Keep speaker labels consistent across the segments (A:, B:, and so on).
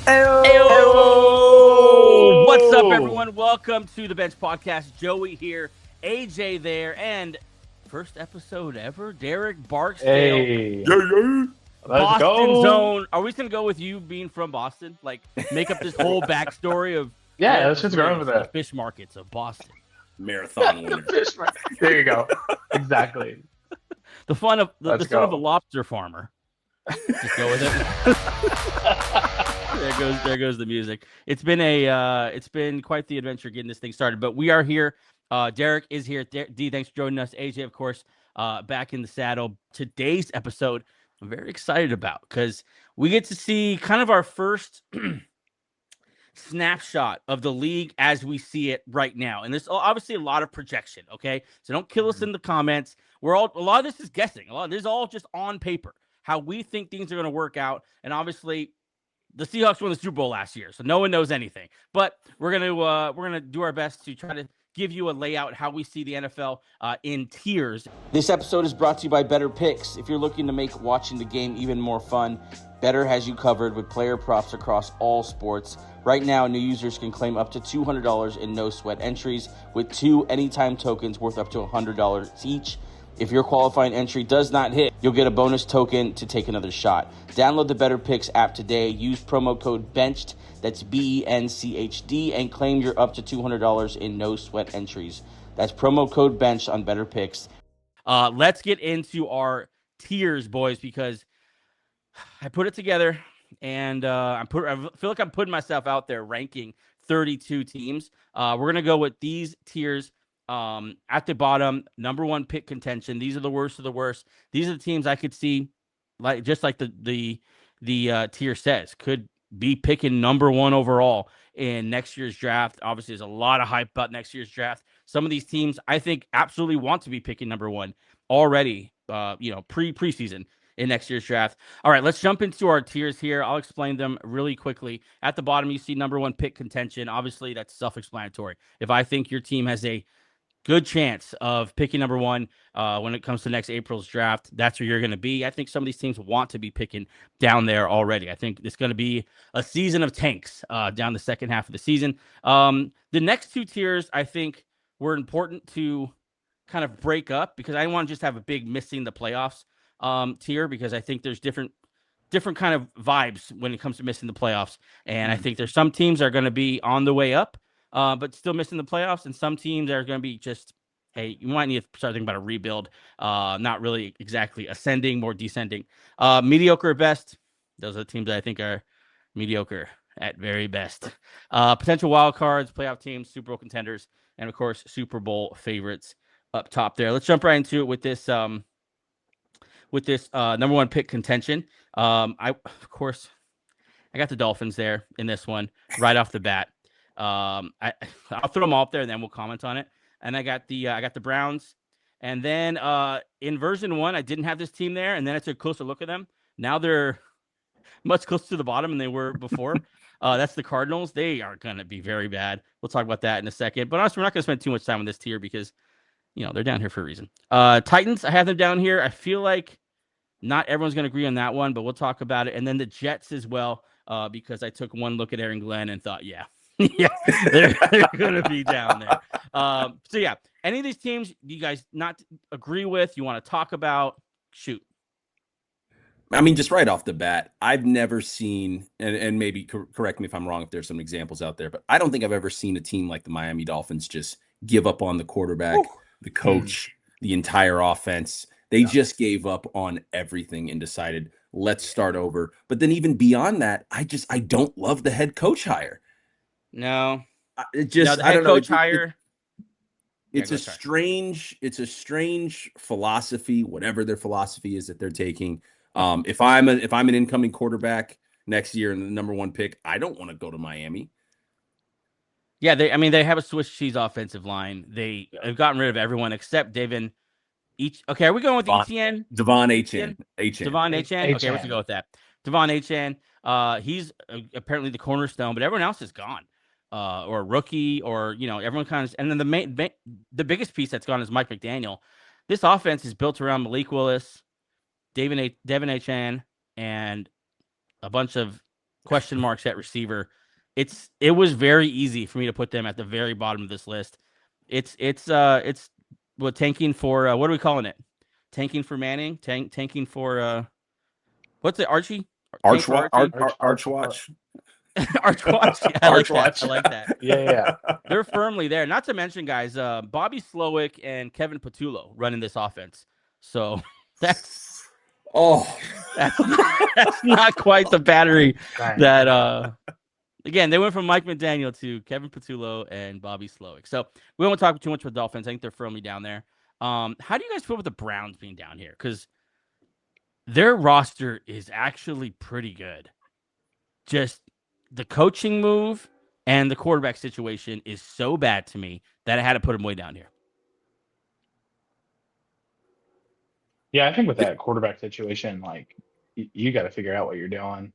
A: Ayo! What's up, everyone? Welcome to the Bench Podcast. Joey here, AJ there, and first episode ever, Derek Barksdale,
B: Hey,
C: Yeah.
B: let's
A: Boston
B: go.
A: Zone. Are we just going to go with you being from Boston? Like, make up this whole backstory of
B: Yeah, let's
A: whatever
B: just
A: it
B: go
A: is,
B: over
A: the
B: that.
A: fish markets of Boston.
C: Marathon
B: The
C: winner.
B: fish fry. There you go. Exactly.
A: The fun of the
B: Let's
A: son of a
B: go.
A: lobster farmer. Just go with it. There goes the music. It's been quite the adventure getting this thing started, but we are here. Derek is here. D, thanks for joining us. AJ, of course, back in the saddle. Today's episode, I'm very excited about because we get to see kind of our first snapshot of the league as we see it right now. And there's obviously a lot of projection. Okay, so don't kill us in the comments. A lot of this is guessing. This is all just on paper how we think things are going to work out, and obviously the Seahawks won the Super Bowl last year, so no one knows anything. But we're gonna do our best to try to give you a layout how we see the NFL in tiers. This episode is brought to you by BetR Picks. If you're looking to make watching the game even more fun, BetR has you covered with player props across all sports. Right now, new users can claim up to $200 in no-sweat entries with 2 anytime tokens worth up to $100 each. If your qualifying entry does not hit, you'll get a bonus token to take another shot. Download the BetR Picks app today. Use promo code BENCHED, that's BENCHD, and claim your up to $200 in no-sweat entries. That's promo code BENCHED on BetR Picks. Let's get into our tiers, boys, because I put it together, and I feel like I'm putting myself out there ranking 32 teams. We're going to go with these tiers. At the bottom, number one pick contention. These are the worst of the worst. These are the teams I could see, like just like the tier says, could be picking number one overall in next year's draft. Obviously, there's a lot of hype about next year's draft. Some of these teams I think absolutely want to be picking number one already. Preseason in next year's draft. All right, let's jump into our tiers here. I'll explain them really quickly. At the bottom, you see number one pick contention. Obviously, that's self-explanatory. If I think your team has a good chance of picking number one when it comes to next April's draft, that's where you're going to be. I think some of these teams want to be picking down there already. I think it's going to be a season of tanks down the second half of the season. The next two tiers, I think, were important to kind of break up because I don't want to just have a big missing the playoffs tier, because I think there's different kind of vibes when it comes to missing the playoffs. And I think there's some teams that are going to be on the way up, but still missing the playoffs, and some teams that are going to be just, hey, you might need to start thinking about a rebuild, not really exactly ascending, more descending. Mediocre at best. Those are the teams that I think are mediocre at very best. Potential wild cards, playoff teams, Super Bowl contenders, and of course, Super Bowl favorites up top there. Let's jump right into it with this number one pick contention. I got the Dolphins there in this one right off the bat. I'll throw them all up there and then we'll comment on it. And I got the Browns. And then in version 1, I didn't have this team there, and then I took a closer look at them. Now they're much closer to the bottom than they were before. That's the Cardinals. They are going to be very bad. We'll talk about that in a second. But honestly, we're not going to spend too much time on this tier because, they're down here for a reason. Titans, I have them down here. I feel like not everyone's going to agree on that one, but we'll talk about it. And then the Jets as well, because I took one look at Aaron Glenn and thought, yeah, they're going to be down there. So, yeah, any of these teams you guys not agree with, you want to talk about, shoot.
C: I mean, just right off the bat, I've never seen, and maybe correct me if I'm wrong if there's some examples out there, but I don't think I've ever seen a team like the Miami Dolphins just give up on the quarterback, the coach, the entire offense. They just gave up on everything and decided, let's start over. But then even beyond that, I don't love the head coach hire.
A: No.
C: The
A: head coach hire.
C: It's a strange philosophy, whatever their philosophy is that they're taking. If I'm an incoming quarterback next year and the number one pick, I don't want to go to Miami.
A: Yeah, they have a Swiss cheese offensive line. They've gotten rid of everyone except Devon. Okay, are we going with Etienne?
C: Devon Achane.
A: Devon Achane. Okay, let's go with that. Devon Achane. He's apparently the cornerstone, but everyone else is gone. Or a rookie, or everyone kind of. And then the biggest piece that's gone is Mike McDaniel. This offense is built around Malik Willis, Devon Achane, and a bunch of question marks at receiver. It was very easy for me to put them at the very bottom of this list. It's what tanking for what are we calling it? Tanking for Manning? Tanking for what's it, Archie? Tank for Archie?
C: Archwatch.
A: Archwatch. Yeah, I like that. I like that.
B: Yeah.
A: They're firmly there. Not to mention, guys, Bobby Slowick and Kevin Patullo running this offense. So that's that's not quite the battery that again, they went from Mike McDaniel to Kevin Patullo and Bobby Slowick. So we won't talk too much with Dolphins. I think they're firmly down there. How do you guys feel with the Browns being down here? Because their roster is actually pretty good. Just the coaching move and the quarterback situation is so bad to me that I had to put them way down here.
B: Yeah, I think with that quarterback situation, like you got to figure out what you're doing.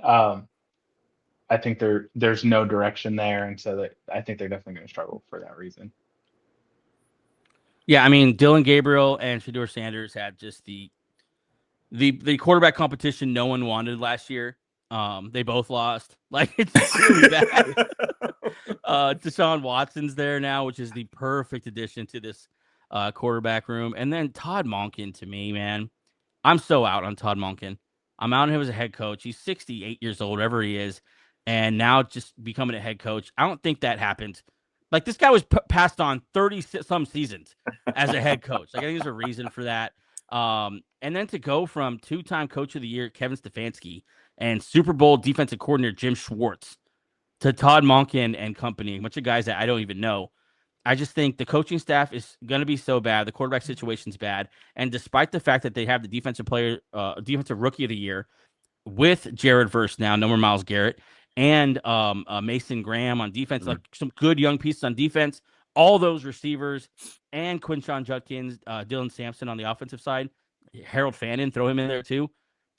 B: I think there's no direction there, and so I think they're definitely going to struggle for that reason.
A: Yeah, I mean, Dylan Gabriel and Shedeur Sanders had just the quarterback competition no one wanted last year. They both lost. Like, it's really bad. Deshaun Watson's there now, which is the perfect addition to this quarterback room. And then Todd Monken, to me, man, I'm so out on Todd Monken. I'm out on him as a head coach. He's 68 years old, whatever he is, and now just becoming a head coach. I don't think that happened. Like, this guy was passed on 30-some seasons as a head coach. Like, I think there's a reason for that. And then to go from two-time Coach of the Year Kevin Stefanski and Super Bowl defensive coordinator Jim Schwartz to Todd Monken and company, a bunch of guys that I don't even know. I just think the coaching staff is going to be so bad. The quarterback situation's bad. And despite the fact that they have the defensive rookie of the year with Jared Verse now, no more Myles Garrett, and Mason Graham on defense, like some good young pieces on defense, all those receivers, and Quinshon Judkins, Dylan Sampson on the offensive side, Harold Fannin, throw him in there too.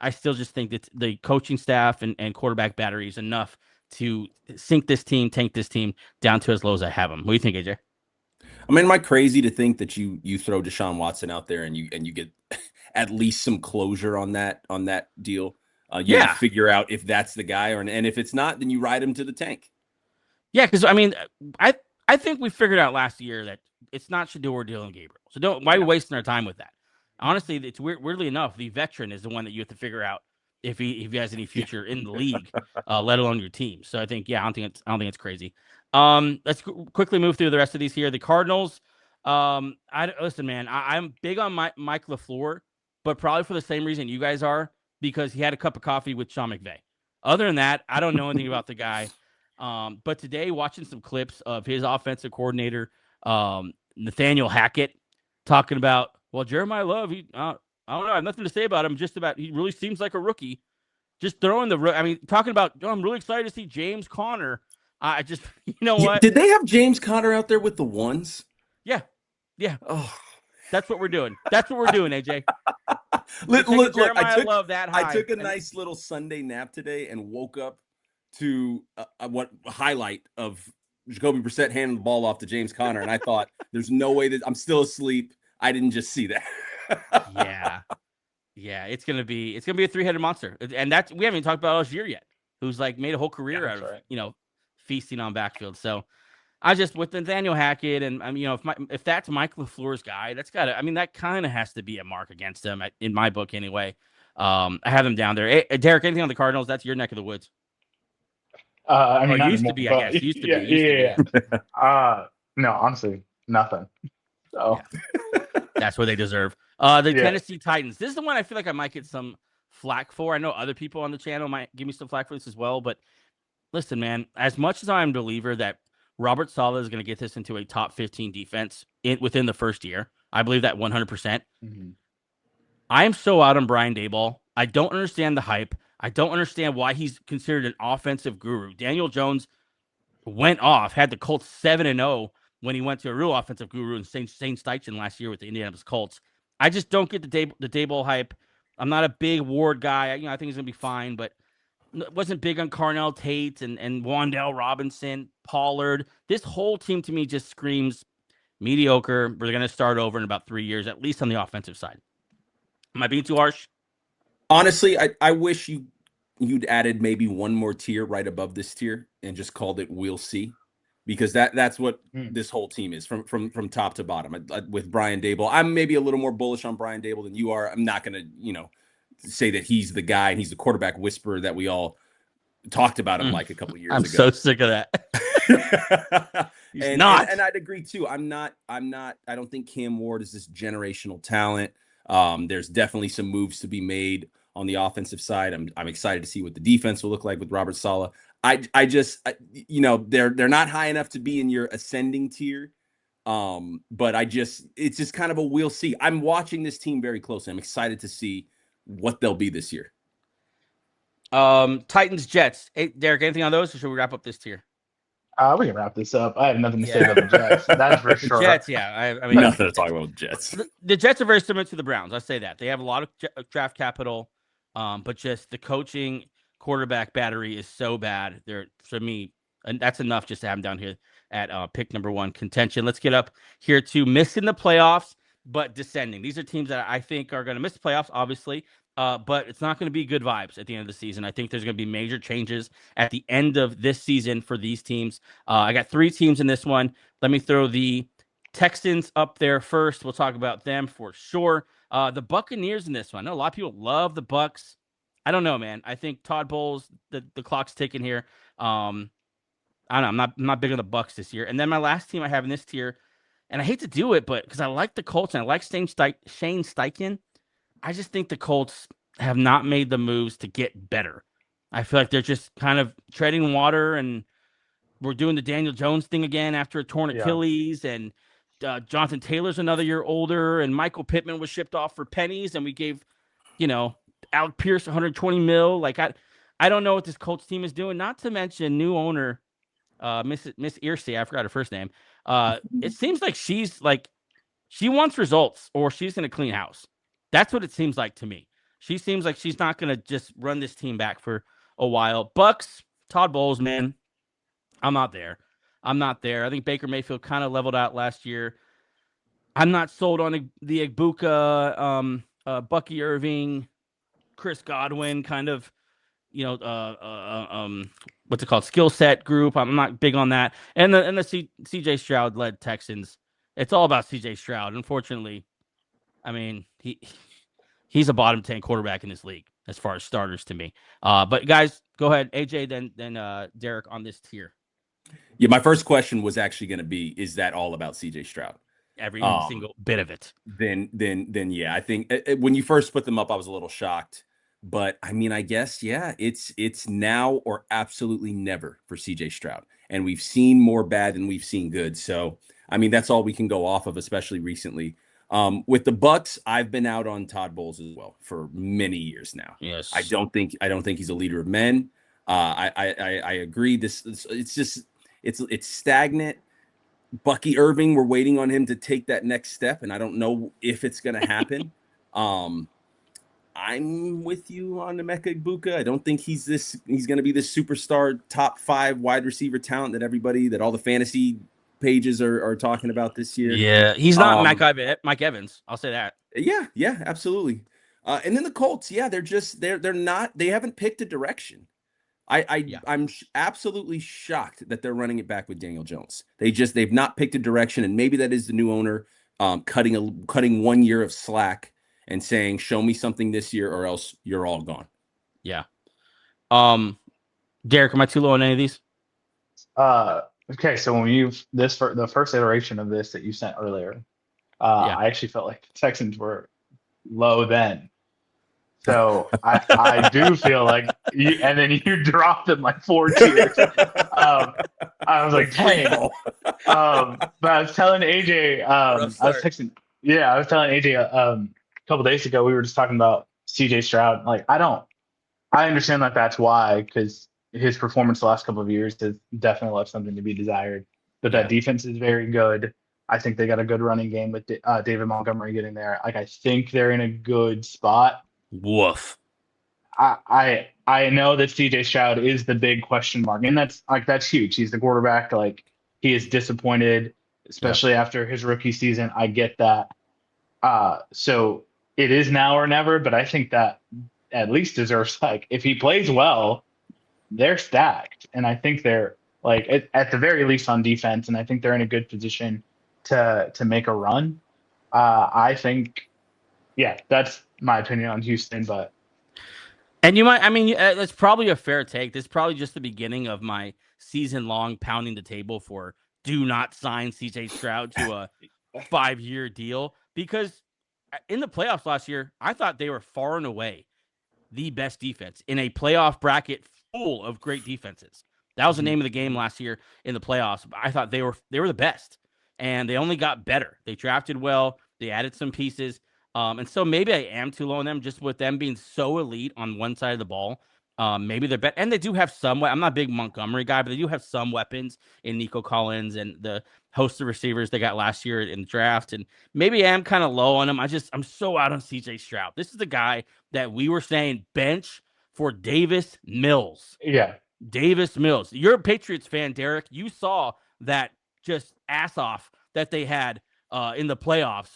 A: I still just think that the coaching staff and quarterback battery is enough to tank this team down to as low as I have them. What do you think, AJ?
C: I mean, am I crazy to think that you throw Deshaun Watson out there and you get at least some closure on that deal? You have to figure out if that's the guy, and if it's not, then you ride him to the tank.
A: Yeah, because I mean, I think we figured out last year that it's not Shedeur or Dylan Gabriel. So why are we wasting our time with that? Honestly, it's weirdly enough, the veteran is the one that you have to figure out if he has any future in the league, let alone your team. So I think, I don't think it's crazy. Let's quickly move through the rest of these here. The Cardinals. Listen, man, I'm big on Mike LaFleur, but probably for the same reason you guys are, because he had a cup of coffee with Sean McVay. Other than that, I don't know anything about the guy. But today, watching some clips of his offensive coordinator, Nathaniel Hackett, talking about, well, Jeremiah Love, I don't know, I have nothing to say about him. Just about, he really seems like a rookie. Just throwing talking about, I'm really excited to see James Conner. I just, you know what?
C: Did they have James Conner out there with the ones?
A: Yeah.
C: Oh,
A: that's what we're doing. That's what we're doing, AJ.
C: Look,
A: Love that high.
C: I took a nice little Sunday nap today and woke up to a highlight of Jacoby Brissett handing the ball off to James Conner, and I thought, there's no way that I'm still asleep. I didn't just see that.
A: Yeah, it's gonna be a three-headed monster, and that's we haven't even talked about Algier yet, who's like made a whole career out of feasting on backfield. So I just, with Nathaniel Hackett, and if that's Mike LaFleur's guy, that's gotta, that kind of has to be a mark against him in my book anyway. I have him down there. Hey, Derek, anything on the Cardinals? That's your neck of the woods.
B: Used
A: to be, I guess. Used to be.
B: No, honestly, nothing. So
A: that's what they deserve. The Tennessee Titans. This is the one I feel like I might get some flack for. I know other people on the channel might give me some flack for this as well. But listen, man, as much as I'm a believer that Robert Saleh is going to get this into a top 15 defense within the first year, I believe that 100%. Mm-hmm. I am so out on Brian Daboll. I don't understand the hype. I don't understand why he's considered an offensive guru. Daniel Jones went off, had the Colts 7-0 when he went to a real offensive guru in Shane Steichen last year with the Indianapolis Colts. I just don't get the Daboll hype. I'm not a big Ward guy. I think he's going to be fine, but wasn't big on Carnell Tate and Wan'Dale Robinson, Pollard. This whole team to me just screams mediocre. We're going to start over in about 3 years, at least on the offensive side. Am I being too harsh?
C: Honestly, I wish you you'd added maybe one more tier right above this tier and just called it "We'll see," because that's what this whole team is from top to bottom. With Brian Daboll, I'm maybe a little more bullish on Brian Daboll than you are. I'm not going to say that he's the guy and he's the quarterback whisperer that we all talked about him like a couple years ago.
A: I'm so sick of that.
C: And I'd agree too. I don't think Cam Ward is this generational talent. There's definitely some moves to be made on the offensive side. I'm excited to see what the defense will look like with Robert Saleh. I just they're not high enough to be in your ascending tier. But it's just kind of a we'll see. I'm watching this team very closely. I'm excited to see what they'll be this year.
A: Titans, Jets. Hey, Derek, anything on those, or should we wrap up this tier?
B: We can wrap this up. I have nothing to say about the Jets. That's for sure.
A: Jets, yeah. I mean,
C: nothing to talk about with the Jets.
A: The Jets are very similar to the Browns. I say that they have a lot of draft capital, but just the coaching quarterback battery is so bad. They're, for me, and that's enough just to have them down here at pick number 1 contention. Let's get up here to missing the playoffs, but descending. These are teams that I think are going to miss the playoffs, obviously. But it's not going to be good vibes at the end of the season. I think there's going to be major changes at the end of this season for these teams. I got 3 teams in this one. Let me throw the Texans up there first. We'll talk about them for sure. The Buccaneers in this one. I know a lot of people love the Bucks. I don't know, man. I think Todd Bowles, the clock's ticking here. I don't know. I'm not big on the Bucks this year. And then my last team I have in this tier, and I hate to do it, but because I like the Colts and I like Shane Steichen, I just think the Colts have not made the moves to get better. I feel like they're just kind of treading water, and we're doing the Daniel Jones thing again after a torn Achilles, and Jonathan Taylor's another year older, and Michael Pittman was shipped off for pennies, and we gave, Alec Pierce 120 mil. Like, I don't know what this Colts team is doing, not to mention new owner, Miss Irsay, I forgot her first name. It seems like she wants results, or she's in a clean house. That's what it seems like to me. She seems like she's not going to just run this team back for a while. Bucks, Todd Bowles, man, I'm not there. I think Baker Mayfield kind of leveled out last year. I'm not sold on the Egbuka, Bucky Irving, Chris Godwin kind of, what's it called? Skill set group. I'm not big on that. And the CJ Stroud led Texans. It's all about CJ Stroud. Unfortunately, I mean, he's a bottom 10 quarterback in this league as far as starters to me. But guys, go ahead, AJ, then Derek on this tier.
C: Yeah, my first question was actually going to be, is that all about CJ Stroud?
A: Every single bit of it.
C: Then yeah, I think when you first put them up, I was a little shocked. But I mean, I guess, yeah, it's now or absolutely never for CJ Stroud. And we've seen more bad than we've seen good. So, I mean, that's all we can go off of, especially recently. With the Bucks, I've been out on Todd Bowles as well for many years now.
A: Yes,
C: I don't think he's a leader of men. I agree. It's stagnant. Bucky Irving, we're waiting on him to take that next step, and I don't know if it's going to happen. I'm with you on Emeka Egbuka. I don't think he's going to be this superstar top 5 wide receiver talent that all the fantasy pages are talking about this year.
A: Yeah, he's not Mike Evans. I'll say that.
C: Yeah, absolutely. And then the Colts, yeah, they haven't picked a direction. I'm absolutely shocked that they're running it back with Daniel Jones. They've not picked a direction, and maybe that is the new owner cutting 1 year of slack and saying, show me something this year or else you're all gone.
A: Yeah. Derek, am I too low on any of these?
B: Okay, so when the first iteration of this that you sent earlier, I actually felt like the Texans were low then. So I do feel like, and then you dropped them like 4 tiers. I was like, dang. But I was telling AJ, I was telling AJ a couple days ago, we were just talking about CJ Stroud. Like, I understand that that's why, because his performance the last couple of years has definitely left something to be desired. But that defense is very good. I think they got a good running game with David Montgomery getting there. Like, I think they're in a good spot.
A: Woof.
B: I know that CJ Stroud is the big question mark, and that's huge. He's the quarterback. Like, he is disappointed, especially after his rookie season. I get that. So it is now or never, but I think that at least deserves, like, if he plays well, they're stacked. And I think they're like at the very least on defense, and I think they're in a good position to make a run. I think, yeah, that's my opinion on Houston, but
A: And you might, I mean, that's probably a fair take. This is probably just the beginning of my season-long pounding the table for do not sign C.J. Stroud to a 5-year deal, because in the playoffs last year, I thought they were far and away the best defense in a playoff bracket full of great defenses. That was the name of the game last year in the playoffs. I thought they were the best, and they only got better. They drafted well. They added some pieces. And so maybe I am too low on them just with them being so elite on one side of the ball. Maybe they're better. And they do have some. I'm not a big Montgomery guy, but they do have some weapons in Nico Collins and the host of receivers they got last year in the draft. And maybe I am kind of low on them. I'm so out on CJ Stroud. This is the guy that we were saying bench for Davis Mills.
B: yeah.
A: Davis Mills. You're a Patriots fan, Derek. You saw that just ass off that they had in the playoffs.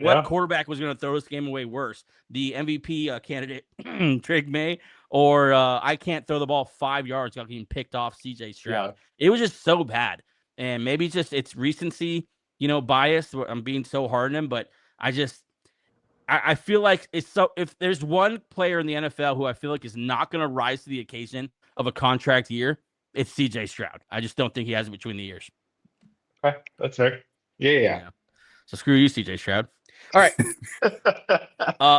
A: What quarterback was going to throw this game away worse? The MVP candidate, Drake May, or I can't throw the ball 5 yards without getting picked off, CJ Stroud. Yeah. It was just so bad. And maybe just it's recency, bias. I'm being so hard on him, but I feel like it's so. If there's one player in the NFL who I feel like is not going to rise to the occasion of a contract year, it's CJ Stroud. I just don't think he has it between the ears.
B: Okay, that's fair. Yeah.
A: So screw you, CJ Stroud. All right.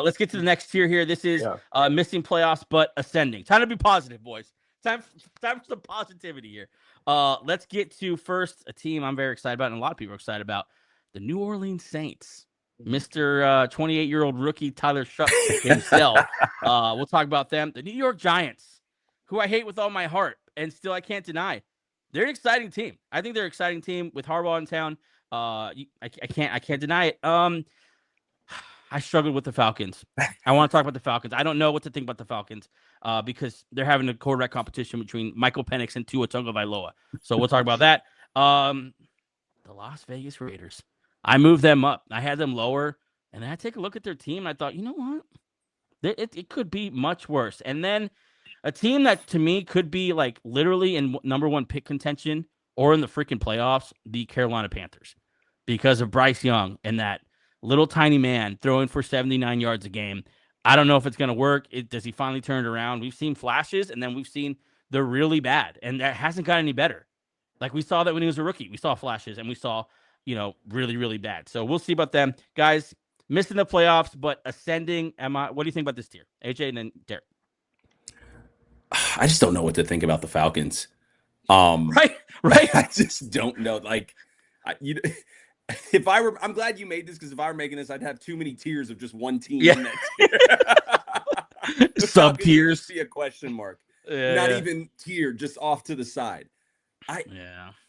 A: Let's get to the next tier here. This is missing playoffs but ascending. Time to be positive, boys. Time for some positivity here. Let's get to first a team I'm very excited about, and a lot of people are excited about, the New Orleans Saints. Mr. 28-year-old rookie Tyler Shuck himself. We'll talk about them. The New York Giants, who I hate with all my heart, and still I can't deny. They're an exciting team. I think they're an exciting team with Harbaugh in town. I can't deny it. I struggled with the Falcons. I want to talk about the Falcons. I don't know what to think about the Falcons because they're having a quarterback competition between Michael Penix and Tua Tagovailoa. So we'll talk about that. The Las Vegas Raiders. I moved them up. I had them lower, and then I take a look at their team, and I thought, you know what? It could be much worse. And then a team that, to me, could be like literally in number one pick contention or in the freaking playoffs, the Carolina Panthers, because of Bryce Young and that little tiny man throwing for 79 yards a game. I don't know if it's going to work. Does he finally turn it around? We've seen flashes, and then we've seen the really bad, and that hasn't got any better. Like we saw that when he was a rookie. We saw flashes, and we saw really, really bad. So we'll see about them. Guys, missing the playoffs, but ascending. What do you think about this tier? AJ and then Derek.
C: I just don't know what to think about the Falcons.
A: Right.
C: I just don't know. Like, I'm glad you made this, because if I were making this, I'd have too many tiers of just one team in that tier.
A: Sub tiers.
C: See a question mark. Not even tier, just off to the side.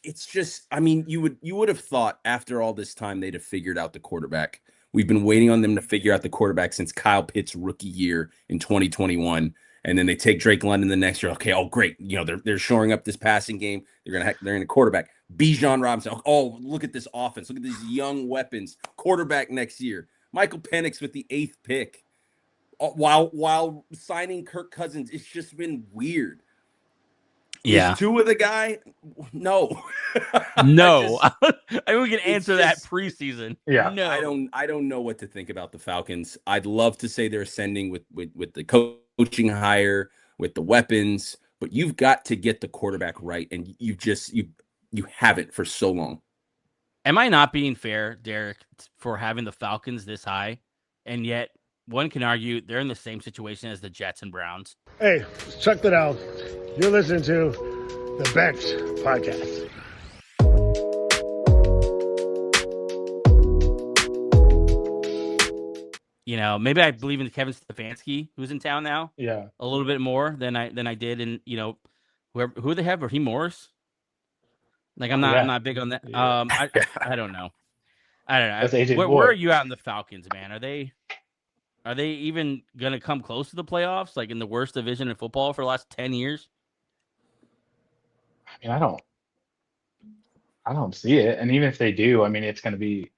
C: It's just, I mean, you would have thought after all this time they'd have figured out the quarterback. We've been waiting on them to figure out the quarterback since Kyle Pitts' rookie year in 2021, and then they take Drake London the next year. Okay, oh great, they're shoring up this passing game. They're in a quarterback. Bijan Robinson. Oh, look at this offense. Look at these young weapons. Quarterback next year. Michael Penix with the 8th pick. While signing Kirk Cousins, it's just been weird.
A: Yeah.
C: Is Tua the guy? No.
A: No. I think we can answer that preseason.
B: Yeah.
A: No.
C: I don't know what to think about the Falcons. I'd love to say they're ascending with the coaching hire, with the weapons, but you've got to get the quarterback right, and you haven't for so long.
A: Am I not being fair, Derek, for having the Falcons this high, and yet one can argue they're in the same situation as the Jets and Browns?
D: Hey, check that out. You're listening to the Bench Podcast.
A: Maybe I believe in Kevin Stefanski, who's in town now.
B: Yeah,
A: a little bit more than I did, and who they have, Raheem Morris. Like I'm not big on that. Yeah. I don't know.
B: That's AJ
A: where are you at in the Falcons, man? Are they even gonna come close to the playoffs? Like in the worst division in football for the last 10 years?
B: I mean, I don't see it. And even if they do, I mean, it's going to be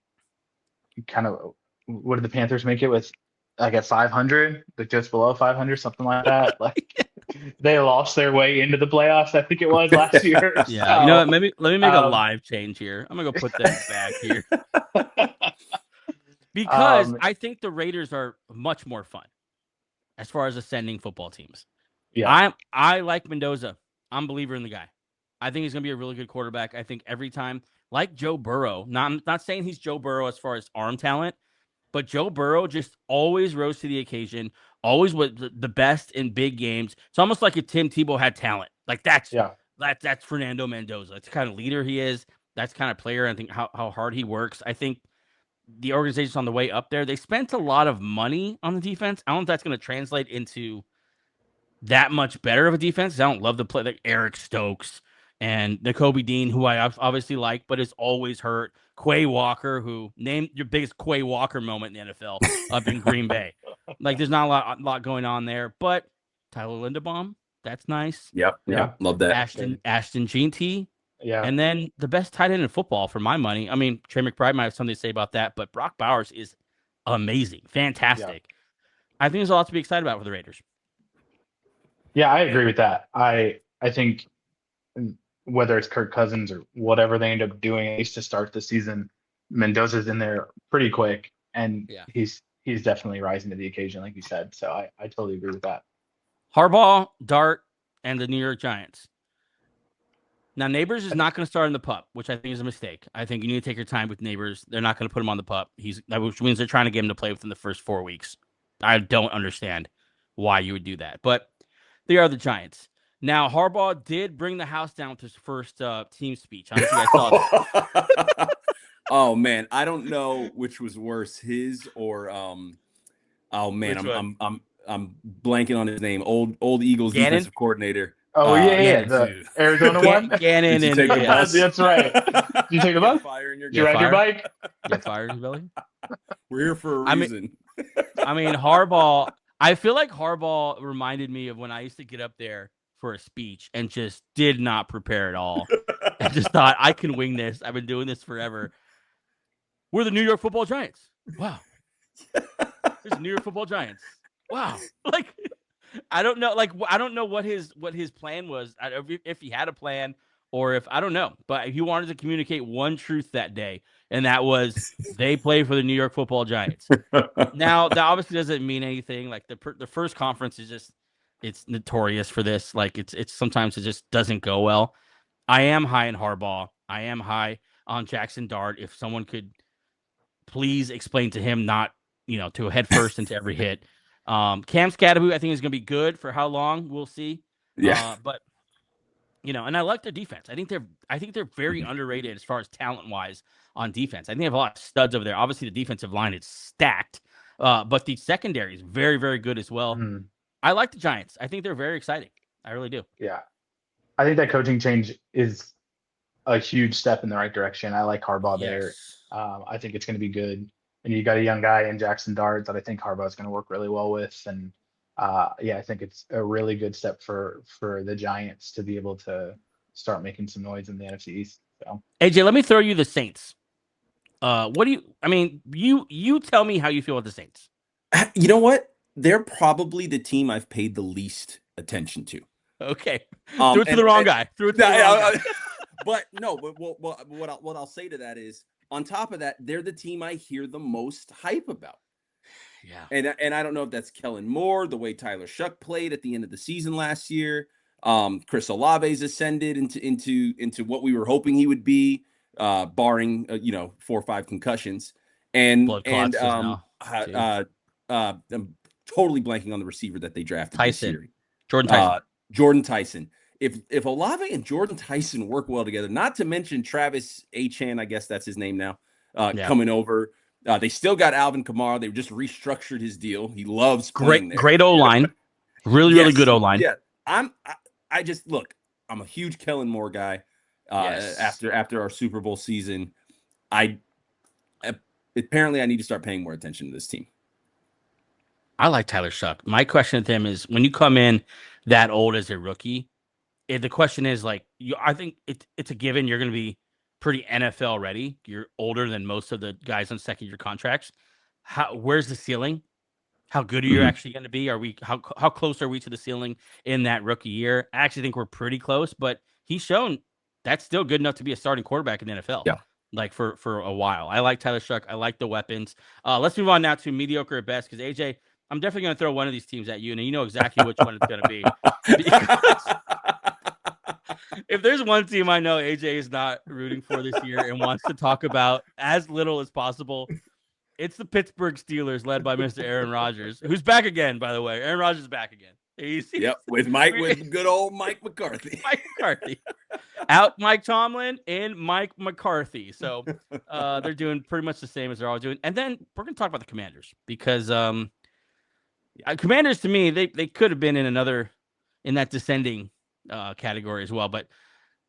B: kind of, what did the Panthers make it with like at 500, like just below 500, something like that. Like they lost their way into the playoffs, I think it was last year.
A: Yeah, you know what?
B: So,
A: Maybe let me make a
B: um,
A: live change here. I'm gonna go put them back here because
B: um,
A: I think the Raiders are much more fun as far as ascending football teams.
B: yeah,
A: I like Mendoza. I'm a believer in the guy. I think he's gonna be a really good quarterback. I think every time, like Joe Burrow. I'm not saying he's Joe Burrow as far as arm talent, but Joe Burrow just always rose to the occasion. Always was the best in big games. It's almost like if Tim Tebow had talent. Like
B: yeah,
A: that's Fernando Mendoza. It's the kind of leader he is. That's the kind of player. I think how hard he works. I think the organization's on the way up there. They spent a lot of money on the defense. I don't know if that's going to translate into that much better of a defense. I don't love the play like Eric Stokes and Nakobe Dean, who I obviously like, but is always hurt. Quay Walker, who named your biggest Quay Walker moment in the NFL up in Green Bay. Like, there's not a lot going on there, but Tyler Linderbaum, that's nice.
C: Yep.
B: yeah,
C: Love that.
A: Ashton Jeanty,
B: yeah,
A: and then the best tight end in football for my money. I mean, Trey McBride might have something to say about that, but Brock Bowers is amazing, fantastic. I think there's a lot to be excited about for the Raiders.
B: yeah. I agree with that. I think whether it's Kirk Cousins or whatever they end up doing, at least to start the season, Mendoza's in there pretty quick, and
A: Yeah.
B: he's definitely rising to the occasion, like you said. So I totally agree with that.
A: Harbaugh, Dart, and the New York Giants. Now, Neighbors is not going to start in the pup, which I think is a mistake. I think you need to take your time with Neighbors. They're not going to put him on the pup. Which means they're trying to get him to play within the first 4 weeks. I don't understand why you would do that, but they are the Giants. Now, Harbaugh did bring the house down with his first team speech. I don't know if you guys saw that.
C: Oh man, I don't know which was worse, his or oh man,
A: Which
C: I'm blanking on his name. Old Eagles
A: Gannon?
C: defensive coordinator.
B: Oh yeah,
A: Gannon,
B: the
C: dude.
B: Arizona one.
A: Gannon
C: Did you
A: and
C: take the
A: yeah,
C: bus?
B: That's right. Did you take the bus?
C: Fire in your
B: Did you ride your
A: fired?
B: bike?
A: get fired in his belly.
C: We're here for a
A: I mean-
C: reason.
A: I mean, Harbaugh, I feel like Harbaugh reminded me of when I used to get up there for a speech and just did not prepare at all. I just thought, I can wing this. I've been doing this forever. We're the New York Football Giants. Wow. There's the New York Football Giants. Wow. Like, I don't know. Like, I don't know what his plan was. If he had a plan or if I don't know. But he wanted to communicate one truth that day, and that was they play for the New York Football Giants. Now, that obviously doesn't mean anything. Like the first conference is just it's notorious for this. Like it's sometimes it just doesn't go well. I am high in Harbaugh. I am high on Jackson Dart. If someone could please explain to him not, to head first into every hit. Cam Scadaboo, I think is going to be good for how long we'll see.
C: Yeah.
A: But and I like their defense. I think they're very underrated as far as talent wise on defense. I think they have a lot of studs over there. Obviously, the defensive line is stacked, but the secondary is very, very good as well.
B: Mhm.
A: I like the Giants. I think they're very exciting. I really do.
B: Yeah, I think that coaching change is a huge step in the right direction. I like Harbaugh there.
A: Yes.
B: I think it's going to be good. And you got a young guy in Jackson Dart that I think Harbaugh is going to work really well with. And yeah, I think it's a really good step for the Giants to be able to start making some noise in the NFC East. So
A: AJ, let me throw you the Saints. What do you? I mean, you tell me how you feel with the Saints.
C: You know what? They're probably the team I've paid the least attention to.
A: Okay, threw it to the wrong guy. Threw it to the wrong guy.
C: But no, but what I'll say to that is, on top of that, they're the team I hear the most hype about.
A: Yeah,
C: And I don't know if that's Kellen Moore, the way Tyler Shuck played at the end of the season last year. Chris Olave's ascended into what we were hoping he would be, barring 4 or 5 concussions. And
A: Blood clots
C: I'm totally blanking on the receiver that they drafted this year.
A: Jordan Tyson.
C: Jordan Tyson. If Olave and Jordan Tyson work well together, not to mention Travis Achan, I guess that's his name now, coming over. They still got Alvin Kamara. They just restructured his deal. He loves playing there.
A: Great O-line. Really good O-line.
C: Yeah. I just look, I'm a huge Kellen Moore guy. After our Super Bowl season, apparently I need to start paying more attention to this team.
A: I like Tyler Shuck. My question to him is, when you come in that old as a rookie, the question is like, I think it's a given you're going to be pretty NFL ready. You're older than most of the guys on second-year contracts. Where's the ceiling? how good are you actually going to be? Are we how close are we to the ceiling in that rookie year? I actually think we're pretty close, but he's shown that's still good enough to be a starting quarterback in the NFL.
C: Yeah.
A: Like for a while. I like Tyler Shuck. I like the weapons. Let's move on now to mediocre at best, because AJ, I'm definitely going to throw one of these teams at you, and you know exactly which one it's going to be. Because if there's one team I know AJ is not rooting for this year and wants to talk about as little as possible, it's the Pittsburgh Steelers, led by Mr. Aaron Rodgers, who's back again, by the way. Aaron Rodgers is back again.
C: With good old Mike McCarthy.
A: Mike McCarthy. Out Mike Tomlin and Mike McCarthy. So they're doing pretty much the same as they're always doing. And then we're going to talk about the Commanders, because Commanders, to me, they could have been in that descending category as well. But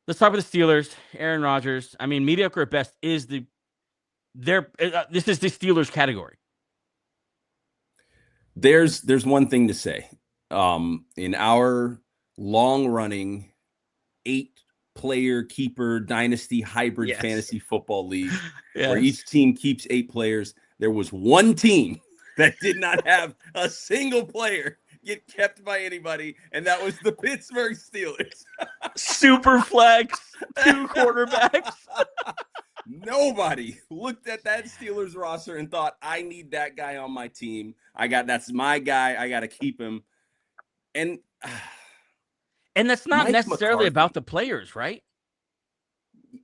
A: let's talk about the Steelers. Aaron Rodgers. I mean, mediocre at best is this is the Steelers category.
C: There's one thing to say. In our long-running 8-player keeper dynasty hybrid fantasy football league, where each team keeps 8 players, there was one team that did not have a single player get kept by anybody, and that was the Pittsburgh Steelers.
A: Super flex, 2 quarterbacks.
C: Nobody looked at that Steelers roster and thought, I need that guy on my team. That's my guy. I got to keep him. And
A: that's not
C: Mike
A: necessarily
C: McCarthy,
A: about the players, right?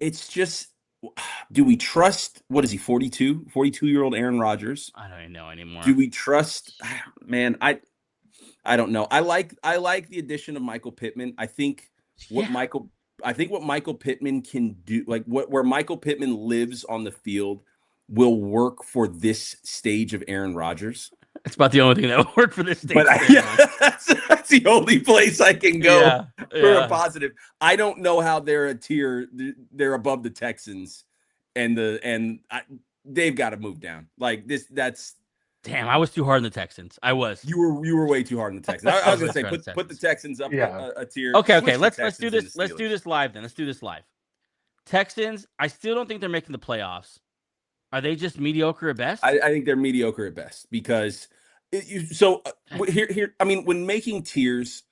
C: It's just, do we trust, what is he, 42-year-old Aaron Rodgers?
A: I don't even know anymore.
C: Do we trust, man, I don't know. I like the addition of Michael Pittman. I think what Michael Pittman can do, like where Michael Pittman lives on the field, will work for this stage of Aaron Rodgers.
A: It's about the only thing that will work for this stage.
C: But that's the only place I can go for a positive. I don't know how they're a tier. They're above the Texans, and they've got to move down. Like this. That's
A: damn. I was too hard on the Texans. I was.
C: You were way too hard on the Texans. I was going to say put the Texans up a tier.
A: Okay. Let's do this. Let's do this live then. Let's do this live. Texans. I still don't think they're making the playoffs. Are they just mediocre at best?
C: I think they're mediocre at best, because here. I mean, when making tiers,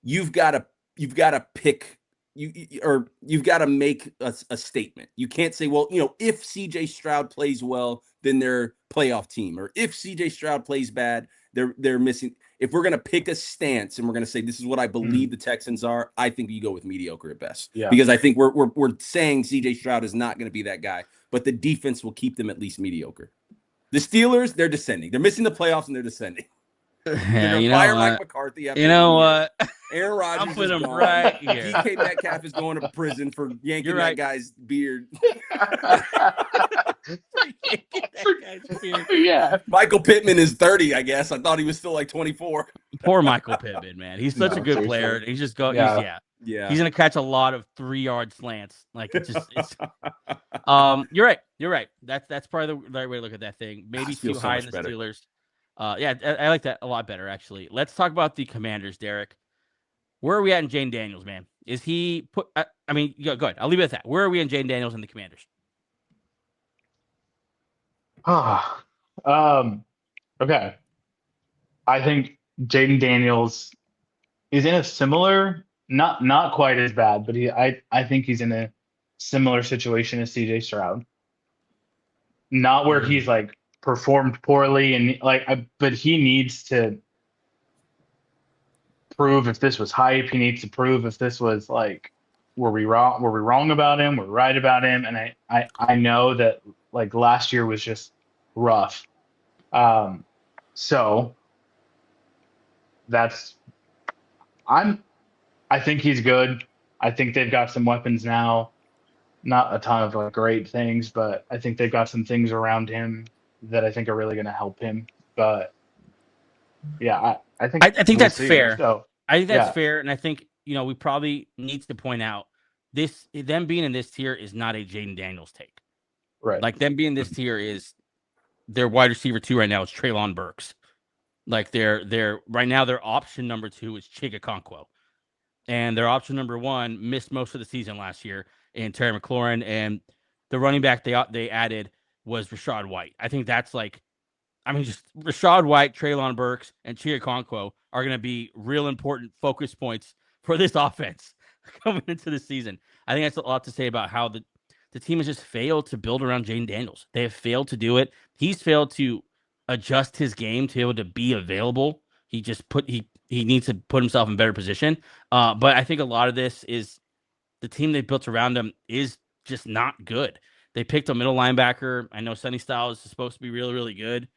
C: you've got to pick you've got to make a statement. You can't say, well, if CJ Stroud plays well, then they're playoff team, or if CJ Stroud plays bad, they're missing. If we're going to pick a stance and we're going to say, this is what I believe the Texans are, I think you go with mediocre at best. Yeah. Because I think we're saying CJ Stroud is not going to be that guy, but the defense will keep them at least mediocre. The Steelers, they're descending. They're missing the playoffs and they're descending. They're going to fire Mike McCarthy.
A: You know what?
C: Aaron Rodgers
A: I'll put him right here.
C: DK Metcalf is going to prison for yanking that guy's beard.
B: Yeah.
C: Michael Pittman is 30, I guess. I thought he was still like 24.
A: Poor Michael Pittman, man. He's such a good player. He's just going. Yeah. He's gonna catch a lot of 3-yard slants. Like it's you're right. That's probably the right way to look at that thing. Maybe too high in the Steelers. I like that a lot better, actually. Let's talk about the Commanders, Derek. Where are we at in Jane Daniels, man? Is he put? Go ahead. I'll leave it at that. Where are we in Jane Daniels and the Commanders?
B: Okay. I think Jaden Daniels is in a similar, not quite as bad, but I think he's in a similar situation as CJ Stroud. Not where he's like performed poorly and but he needs to prove if this was hype. He needs to prove if this was like, were we wrong about him? We're right about him. And I know that like last year was just rough. So I think he's good. I think they've got some weapons now. Not a ton of like great things, but I think they've got some things around him that I think are really going to help him. But yeah, I think
A: that's fair. So I think that's fair, and I think we probably needs to point out them being in this tier is not a Jaden Daniels take.
B: Right.
A: Like them being in this tier is their wide receiver 2 right now is Treylon Burks. Like they're right now their option number 2 is Chig Okonkwo. And their option number 1 missed most of the season last year in Terry McLaurin, and the running back they added was Rashad White. I think that's like I mean, just Rashad White, Treylon Burks, and Chia Conquo are going to be real important focus points for this offense coming into the season. I think that's a lot to say about how the team has just failed to build around Jaden Daniels. They have failed to do it. He's failed to adjust his game to be able to be available. He needs to put himself in better position. But I think a lot of this is the team they built around him is just not good. They picked a middle linebacker. I know Sonny Styles is supposed to be really, really good.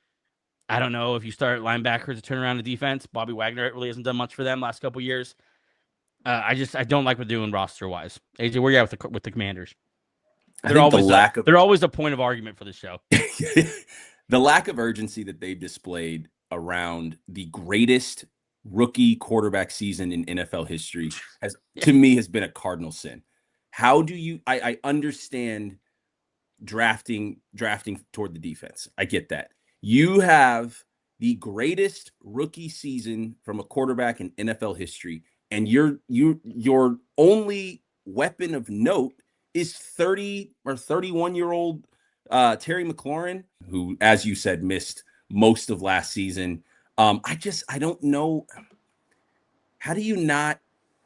A: I don't know if you start linebackers to turn around the defense. Bobby Wagner really hasn't done much for them last couple of years. I don't like what they're doing roster wise. AJ, where you at with the Commanders? They're always a point of argument for the show.
C: The lack of urgency that they've displayed around the greatest rookie quarterback season in NFL history to me has been a cardinal sin. How do you? I understand drafting toward the defense. I get that. You have the greatest rookie season from a quarterback in NFL history, and your only weapon of note is 30 or 31-year-old Terry McLaurin, who, as you said, missed most of last season. I don't know. How do you not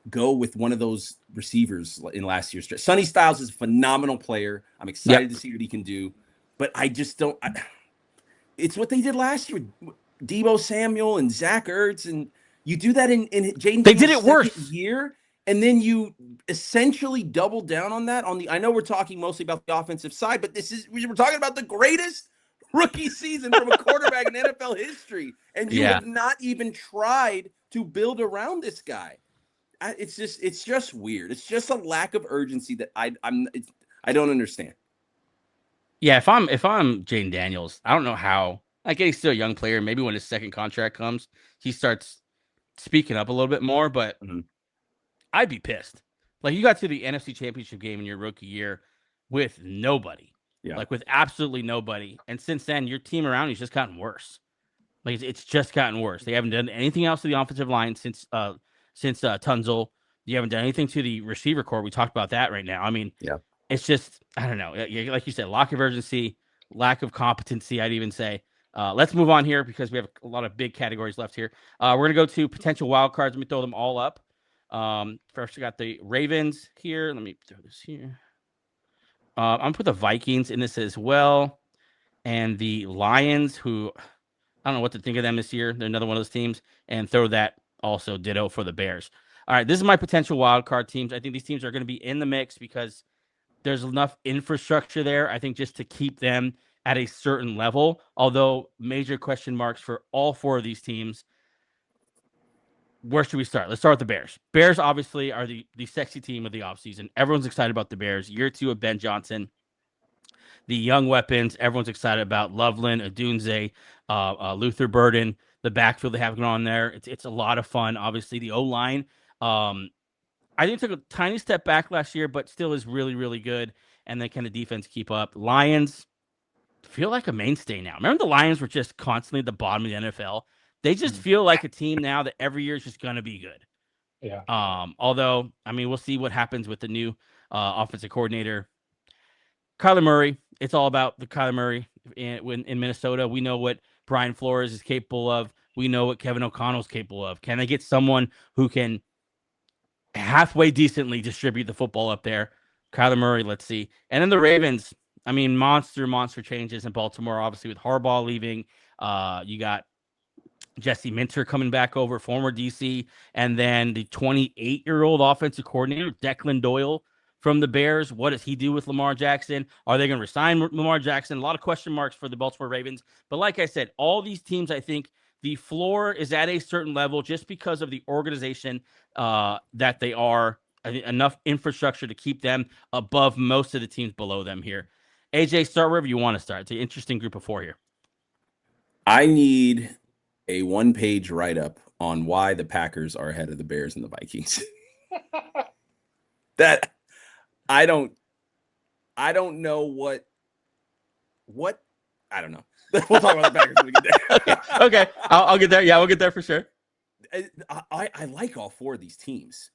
C: go with one of those receivers in last year's draft? Sonny Styles is a phenomenal player. I'm excited to see what he can do, but I just don't. It's what they did last year with Deebo Samuel and Zach Ertz, and you do that in Jaden.
A: They did it worse
C: year, and then you essentially double down on that. I know we're talking mostly about the offensive side, but we're talking about the greatest rookie season from a quarterback in NFL history, and you have not even tried to build around this guy. It's just weird. It's just a lack of urgency that I don't understand.
A: Yeah, if I'm Jaden Daniels, I don't know how. I guess he's still a young player. Maybe when his second contract comes, he starts speaking up a little bit more. But I'd be pissed. Like, you got to the NFC Championship game in your rookie year with nobody, like with absolutely nobody. And since then, your team around you's just gotten worse. Like, it's just gotten worse. They haven't done anything else to the offensive line since Tunzel. You haven't done anything to the receiver core. We talked about that right now. I mean, it's just, I don't know. Like you said, lack of urgency, lack of competency, I'd even say. Let's move on here because we have a lot of big categories left here. We're going to go to potential wild cards. Let me throw them all up. First, we got the Ravens here. Let me throw this here. I'm going to put the Vikings in this as well. And the Lions, who I don't know what to think of them this year. They're another one of those teams. And throw that also ditto for the Bears. All right, this is my potential wild card teams. I think these teams are going to be in the mix because there's enough infrastructure there, I think, just to keep them at a certain level, although major question marks for all four of these teams. Where should we start? Let's start with the Bears. Bears obviously are the sexy team of the offseason. Everyone's excited about the Bears. Year 2 of Ben Johnson. The young weapons, everyone's excited about Loveland, Odunze, Luther Burden, the backfield they have going on there. It's a lot of fun. Obviously, the O-line, I think took a tiny step back last year, but still is really, really good. And then can the defense keep up? Lions feel like a mainstay now. Remember the Lions were just constantly at the bottom of the NFL? They just feel like a team now that every year is just going to be good.
B: Yeah.
A: Although, I mean, we'll see what happens with the new offensive coordinator. Kyler Murray, it's all about the Kyler Murray in Minnesota. We know what Brian Flores is capable of. We know what Kevin O'Connell's capable of. Can they get someone who can halfway decently distribute the football up there? Kyler Murray, let's see. And then the Ravens, I mean, monster changes in Baltimore, obviously with Harbaugh leaving. You got Jesse Minter coming back over, former DC, and then the 28-year-old offensive coordinator, Declan Doyle from the Bears. What does he do with Lamar Jackson? Are they going to resign Lamar Jackson? A lot of question marks for the Baltimore Ravens. But like I said, all these teams, I think the floor is at a certain level just because of the organization that they are. I think enough infrastructure to keep them above most of the teams below them here. AJ, start wherever you want to start. It's an interesting group of four here.
C: I need a one-page write-up on why the Packers are ahead of the Bears and the Vikings. That I don't know what I don't know. We'll talk about the Packers when we get there.
A: Okay. I'll get there. Yeah, we'll get there for sure.
C: I like all four of these teams.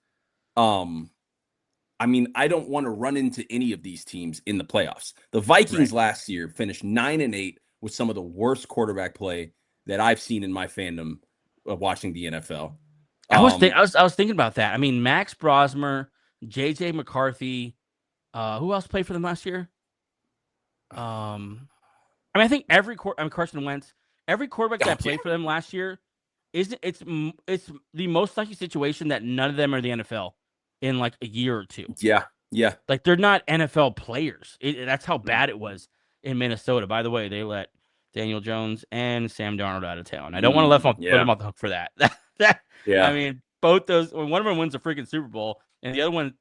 C: I mean, I don't want to run into any of these teams in the playoffs. The Vikings last year finished 9-8 with some of the worst quarterback play that I've seen in my fandom of watching the NFL.
A: I was thinking about that. I mean, Max Brosmer, JJ McCarthy, who else played for them last year? I mean, I think Carson Wentz, every quarterback that played for them last year it's the most likely situation that none of them are the NFL in like a year or two.
C: Yeah.
A: Like they're not NFL players. That's how bad it was in Minnesota. By the way, they let Daniel Jones and Sam Darnold out of town. I don't want to put them off the hook for that.
C: Yeah.
A: I mean, both those. One of them wins a freaking Super Bowl, and the other one,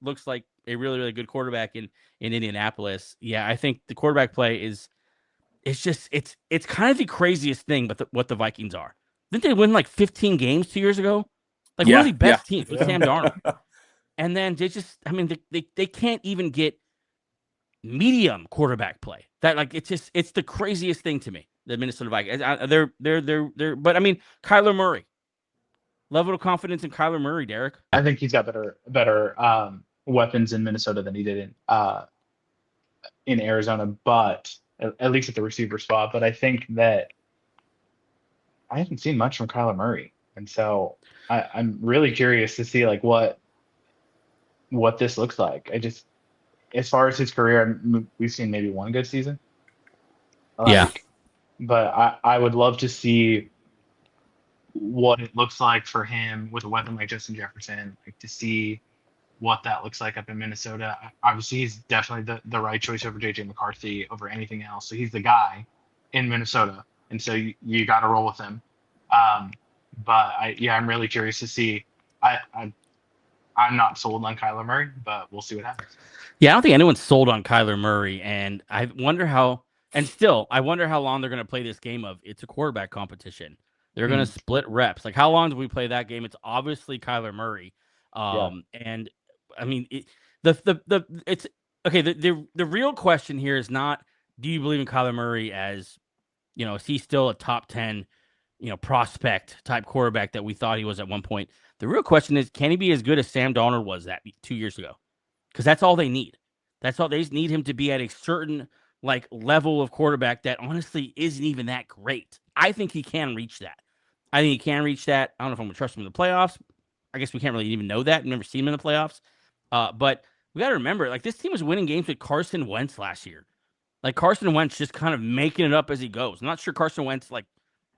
A: looks like a really, really good quarterback in Indianapolis. Yeah, I think the quarterback play is. It's kind of the craziest thing, but what the Vikings are. Didn't they win like 15 games 2 years ago? Like one of the best teams with Sam Darnold. And then they can't even get medium quarterback play. That like it's the craziest thing to me. The Minnesota Vikings. They're but I mean Kyler Murray. Level of confidence in Kyler Murray, Derek.
B: I think he's got better weapons in Minnesota than he did in Arizona, but at least at the receiver spot. But I think that I haven't seen much from Kyler Murray, and so I'm really curious to see like what this looks like. As far as his career, we've seen maybe one good season. But I would love to see what it looks like for him with a weapon like Justin Jefferson, like to see what that looks like up in Minnesota. Obviously, he's definitely the right choice over JJ McCarthy over anything else. So he's the guy in Minnesota, and so you got to roll with him. But I'm really curious to see. I'm not sold on Kyler Murray, but we'll see what happens.
A: Yeah, I don't think anyone's sold on Kyler Murray, and I wonder how long they're going to play this game of it's a quarterback competition. They're going to split reps. Like, how long do we play that game? It's obviously Kyler Murray. And I mean, it's okay. The real question here is not, do you believe in Kyler Murray as, is he still a top 10, prospect type quarterback that we thought he was at one point? The real question is, can he be as good as Sam Darnold was that 2 years ago? Because that's all they need. That's all they just need him to be at a certain like level of quarterback that honestly isn't even that great. I think he can reach that. I don't know if I'm gonna trust him in the playoffs. I guess we can't really even know that. I've never seen him in the playoffs. But we got to remember, like, this team was winning games with Carson Wentz last year. Like, Carson Wentz just kind of making it up as he goes. I'm not sure Carson Wentz, like,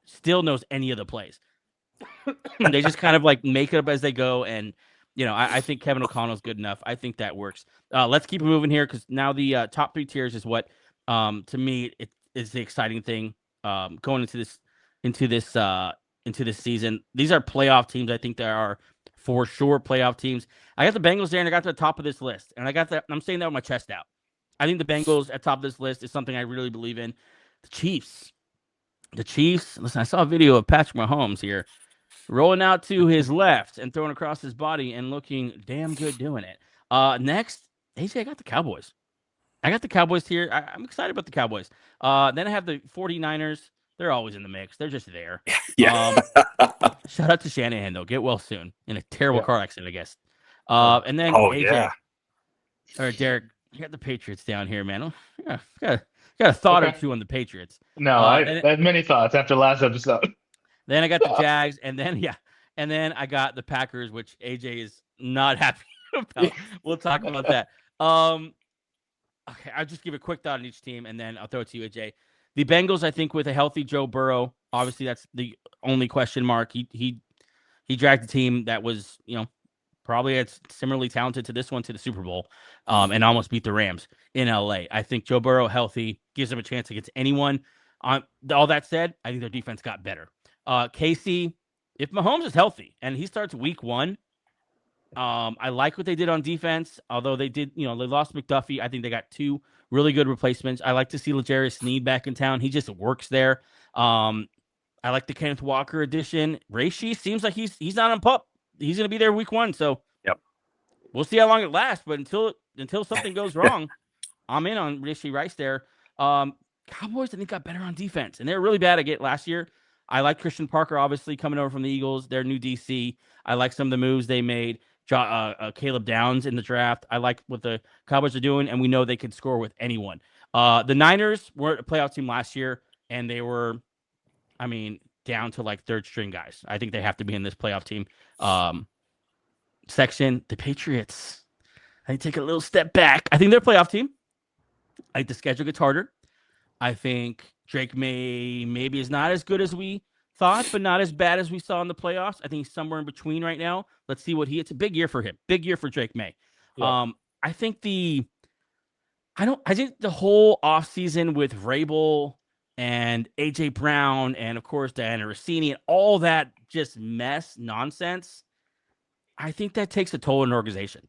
A: still knows any of the plays. They just kind of, like, make it up as they go. And, I think Kevin O'Connell's good enough. I think that works. Let's keep it moving here because now the top three tiers is what, to me, it is the exciting thing going into this season. These are playoff teams. I think there are for sure playoff teams. I got the Bengals there, and I got to the top of this list. And I got that. I'm saying that with my chest out. I think the Bengals at top of this list is something I really believe in. The Chiefs. Listen, I saw a video of Patrick Mahomes here rolling out to his left and throwing across his body and looking damn good doing it. Next, AJ, I got the Cowboys. Here. I'm excited about the Cowboys. Then I have the 49ers. They're always in the mix. They're just there.
C: Yeah.
A: Shout out to Shanahan, though. Get well soon. In a terrible car accident, I guess. And then AJ. All right, Derek, you got the Patriots down here, man. Got a thought or two on the Patriots.
B: No, I have many thoughts after last episode.
A: Then I got the Jags, and then I got the Packers, which AJ is not happy about. We'll talk about that. Okay, I'll just give a quick thought on each team, and then I'll throw it to you, AJ. The Bengals, I think, with a healthy Joe Burrow, obviously that's the only question mark. He dragged a team that was, probably it's similarly talented to this one to the Super Bowl, and almost beat the Rams in LA. I think Joe Burrow healthy gives them a chance against anyone. All that said, I think their defense got better. KC, if Mahomes is healthy and he starts week 1, I like what they did on defense, although they did, they lost McDuffie. I think they got 2 really good replacements. I like to see L'Jarius Sneed back in town. He just works there. I like the Kenneth Walker addition. Rashee seems like he's not on pup. He's going to be there week 1. So we'll see how long it lasts. But until something goes wrong, I'm in on Rashee Rice there. Cowboys, I think, got better on defense, and they were really bad at it last year. I like Christian Parker, obviously, coming over from the Eagles, their new DC. I like some of the moves they made. Caleb Downs in the draft. I like what the Cowboys are doing, and we know they can score with anyone. The Niners were a playoff team last year. and they were, I mean, down to like third string guys. I think they have to be in this playoff team section. The Patriots, I take a little step back. I think they're a playoff team. I think the schedule gets harder. I think Drake May maybe is not as good as we thought, but not as bad as we saw in the playoffs. I think he's somewhere in between right now. Let's see it's a big year for him. Big year for Drake May.
B: Yeah.
A: I think I think the whole offseason with Vrabel and AJ Brown and of course Diana Rossini and all that just nonsense. I think that takes a toll on an organization.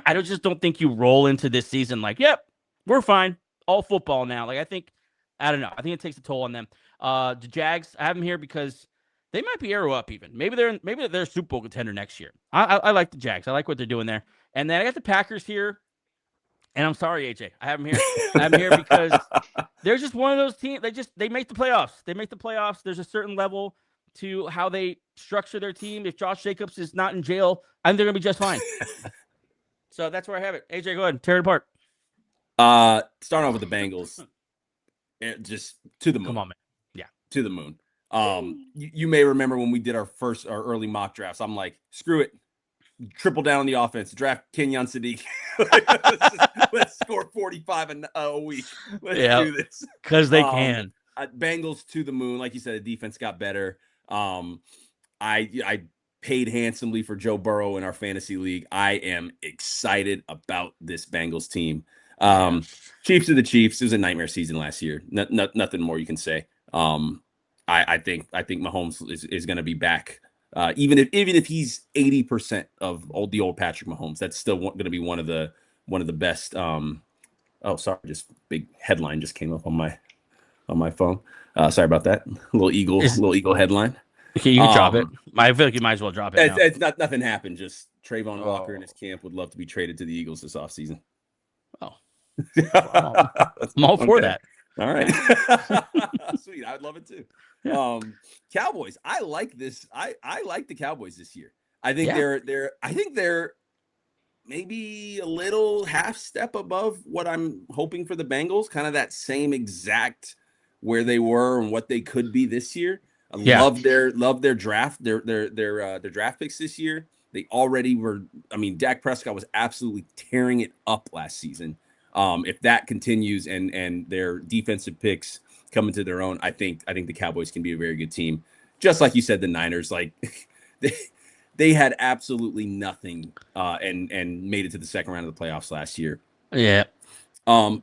A: I don't think you roll into this season like, yep, we're fine. All football now. Like, I don't know. I think it takes a toll on them. The Jags, I have them here because they might be arrow up even. Maybe they're a Super Bowl contender next year. I like the Jags. I like what they're doing there. And then I got the Packers here. And I'm sorry, AJ. I have them here. I have them here because they're just one of those teams. They make the playoffs. They make the playoffs. There's a certain level to how they structure their team. If Josh Jacobs is not in jail, I think they're gonna be just fine. So that's where I have it. AJ, go ahead and tear it apart.
C: Starting off with the Bengals, just to the moon.
A: Come on, man. Yeah,
C: to the moon. You may remember when we did our early mock drafts. I'm like, screw it, triple down on the offense. Draft Kenyon Sadiq. let's score 45 a week. Let's do this
A: because they can.
C: Bengals to the moon, like you said. The defense got better. I paid handsomely for Joe Burrow in our fantasy league. I am excited about this Bengals team. Chiefs are the Chiefs. It was a nightmare season last year. Nothing more you can say. I think Mahomes is going to be back. Even if he's 80% of the old Patrick Mahomes, that's still going to be one of the best. Just big headline just came up on my phone. Sorry about that. Little eagle headline.
A: Okay, you can drop it. I feel like you might as well drop it.
C: It's nothing happened. Just Trayvon Walker and his camp would love to be traded to the Eagles this offseason.
A: Oh, I'm all for that.
C: All right. Sweet. I'd love it too. Yeah. Cowboys. I like this. I like the Cowboys this year. I think they're maybe a little half step above what I'm hoping for the Bengals, kind of that same exact where they were and what they could be this year. I love their draft, their draft picks this year. They already were. I mean, Dak Prescott was absolutely tearing it up last season. If that continues and their defensive picks come into their own, I think the Cowboys can be a very good team. Just like you said, the Niners, like they had absolutely nothing and made it to the second round of the playoffs last year.
A: Yeah.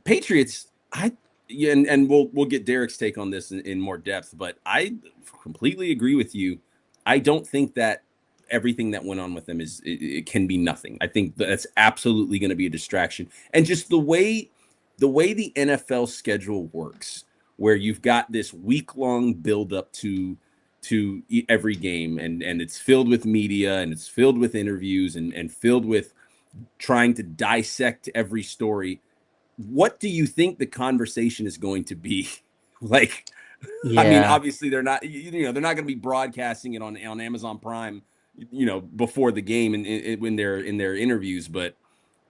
C: Patriots, and we'll get Derek's take on this in more depth, but I completely agree with you. I don't think that everything that went on with them it can be nothing. I think that's absolutely going to be a distraction. And just the way the NFL schedule works, where you've got this week-long build-up to every game, and it's filled with media, and it's filled with interviews, and filled with trying to dissect every story. What do you think the conversation is going to be? Like, I mean, obviously they're not going to be broadcasting it on Amazon Prime, before the game and when they're in their interviews, but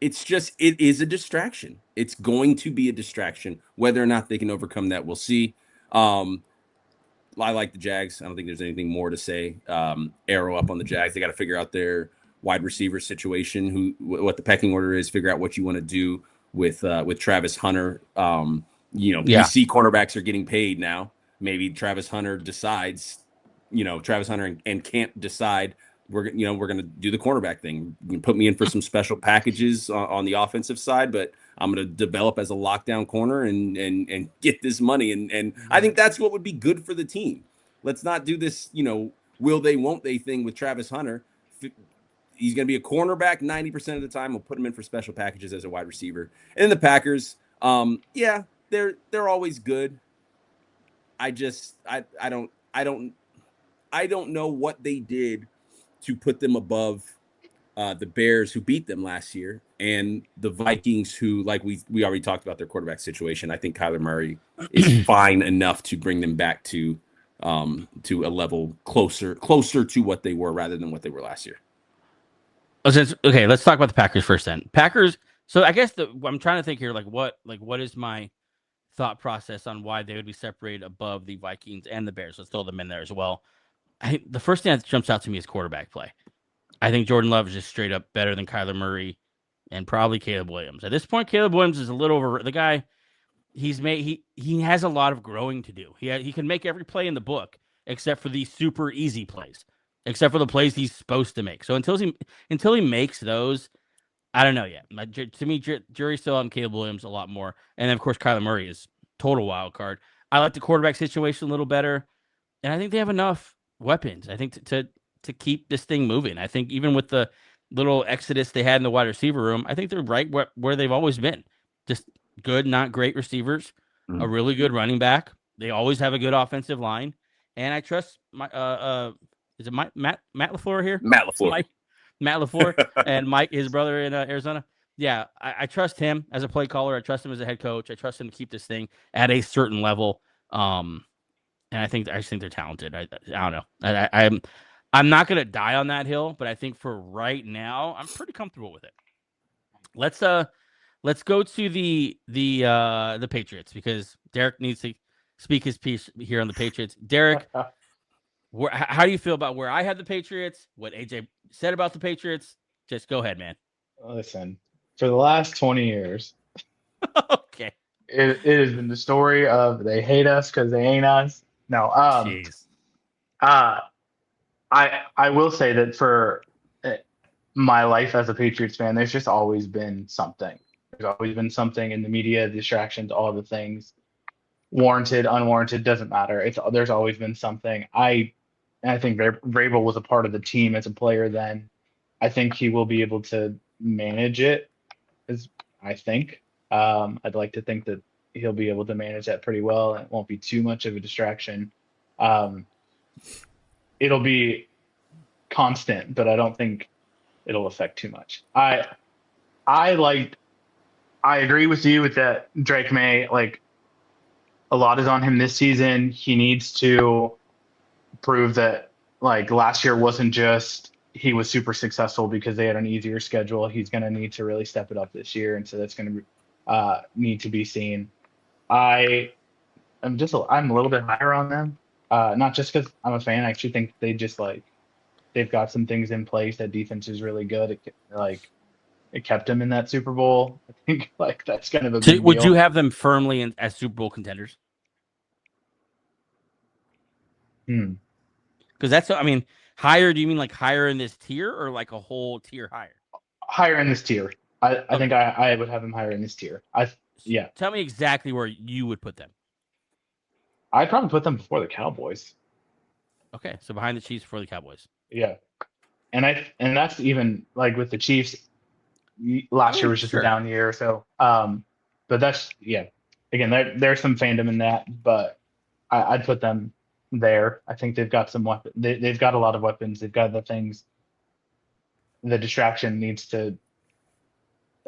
C: it is a distraction. It's going to be a distraction. Whether or not they can overcome that, we'll see. I like the Jags. I don't think there's anything more to say. Arrow up on the Jags. They got to figure out their wide receiver situation, what the pecking order is, figure out what you want to do with Travis Hunter. You see cornerbacks are getting paid now. Maybe Travis Hunter decides, Travis Hunter and Camp decide we're going to do the cornerback thing. You can put me in for some special packages on the offensive side, but I'm going to develop as a lockdown corner and get this money. And I think that's what would be good for the team. Let's not do this, will they, won't they thing with Travis Hunter. He's going to be a cornerback 90% of the time. We'll put him in for special packages as a wide receiver. And then the Packers, they're always good. I don't know what they did to put them above the Bears, who beat them last year, and the Vikings, who, like we already talked about their quarterback situation. I think Kyler Murray is fine enough to bring them back to a level closer to what they were rather than what they were last year.
A: Okay, let's talk about the Packers first then. Packers. So I guess I'm trying to think here, what is my thought process on why they would be separated above the Vikings and the Bears. Let's throw them in there as well. The first thing that jumps out to me is quarterback play. I think Jordan Love is just straight up better than Kyler Murray and probably Caleb Williams. At this point, Caleb Williams is a little over the guy. He has a lot of growing to do. He can make every play in the book except for the super easy plays, except for the plays he's supposed to make. So until he makes those, I don't know yet. To me, jury's still on Caleb Williams a lot more, and then, of course, Kyler Murray is total wild card. I like the quarterback situation a little better, and I think they have enough weapons. I think to keep this thing moving. I think even with the little exodus they had in the wide receiver room, I think they're right where they've always been. Just good, not great receivers, a really good running back. They always have a good offensive line, and I trust my is it Matt LaFleur here?
C: Matt LaFleur.
A: Matt LaFleur and Mike, his brother in Arizona. Yeah, I trust him as a play caller. I trust him as a head coach. I trust him to keep this thing at a certain level. And I just think they're talented. I don't know. I'm not gonna die on that hill, but I think for right now, I'm pretty comfortable with it. Let's go to the Patriots because Derek needs to speak his piece here on the Patriots. Derek, how do you feel about where I had the Patriots? What AJ said about the Patriots? Just go ahead, man.
B: Listen, for the last 20 years,
A: okay,
B: it has been the story of they hate us because they ain't us. No,
A: jeez.
B: I will say that for my life as a Patriots fan, there's just always been something. There's always been something in the media, distractions, all the things, warranted, unwarranted, doesn't matter. There's always been something. I think Vrabel was a part of the team as a player then. I think he will be able to manage it, I think. I'd like to think that he'll be able to manage that pretty well, and it won't be too much of a distraction. It'll be constant, but I don't think it'll affect too much. I agree with you with that Drake May. Like, a lot is on him this season. He needs to prove that, like, last year wasn't just he was super successful because they had an easier schedule. He's going to need to really step it up this year, and so that's going to need to be seen. I'm a little bit higher on them, not just because I'm a fan. I actually think they've got some things in place. That defense is really good. It kept them in that Super Bowl. I think that's kind of a big
A: Would
B: deal.
A: you have them firmly as Super Bowl contenders? Because that's, I mean, higher. Do you mean like higher in this tier or like a whole tier higher?
B: Higher in this tier. I think I would have them higher in this tier. Yeah.
A: Tell me exactly where you would put them.
B: I'd probably put them before the Cowboys.
A: Okay, so behind the Chiefs, before the Cowboys.
B: Yeah, and that's even like with the Chiefs. Last year was just a down year, so but that's Again, there's some fandom in that, but I'd put them there. I think they've got some weapons. They've got a lot of weapons. They've got the things. The distraction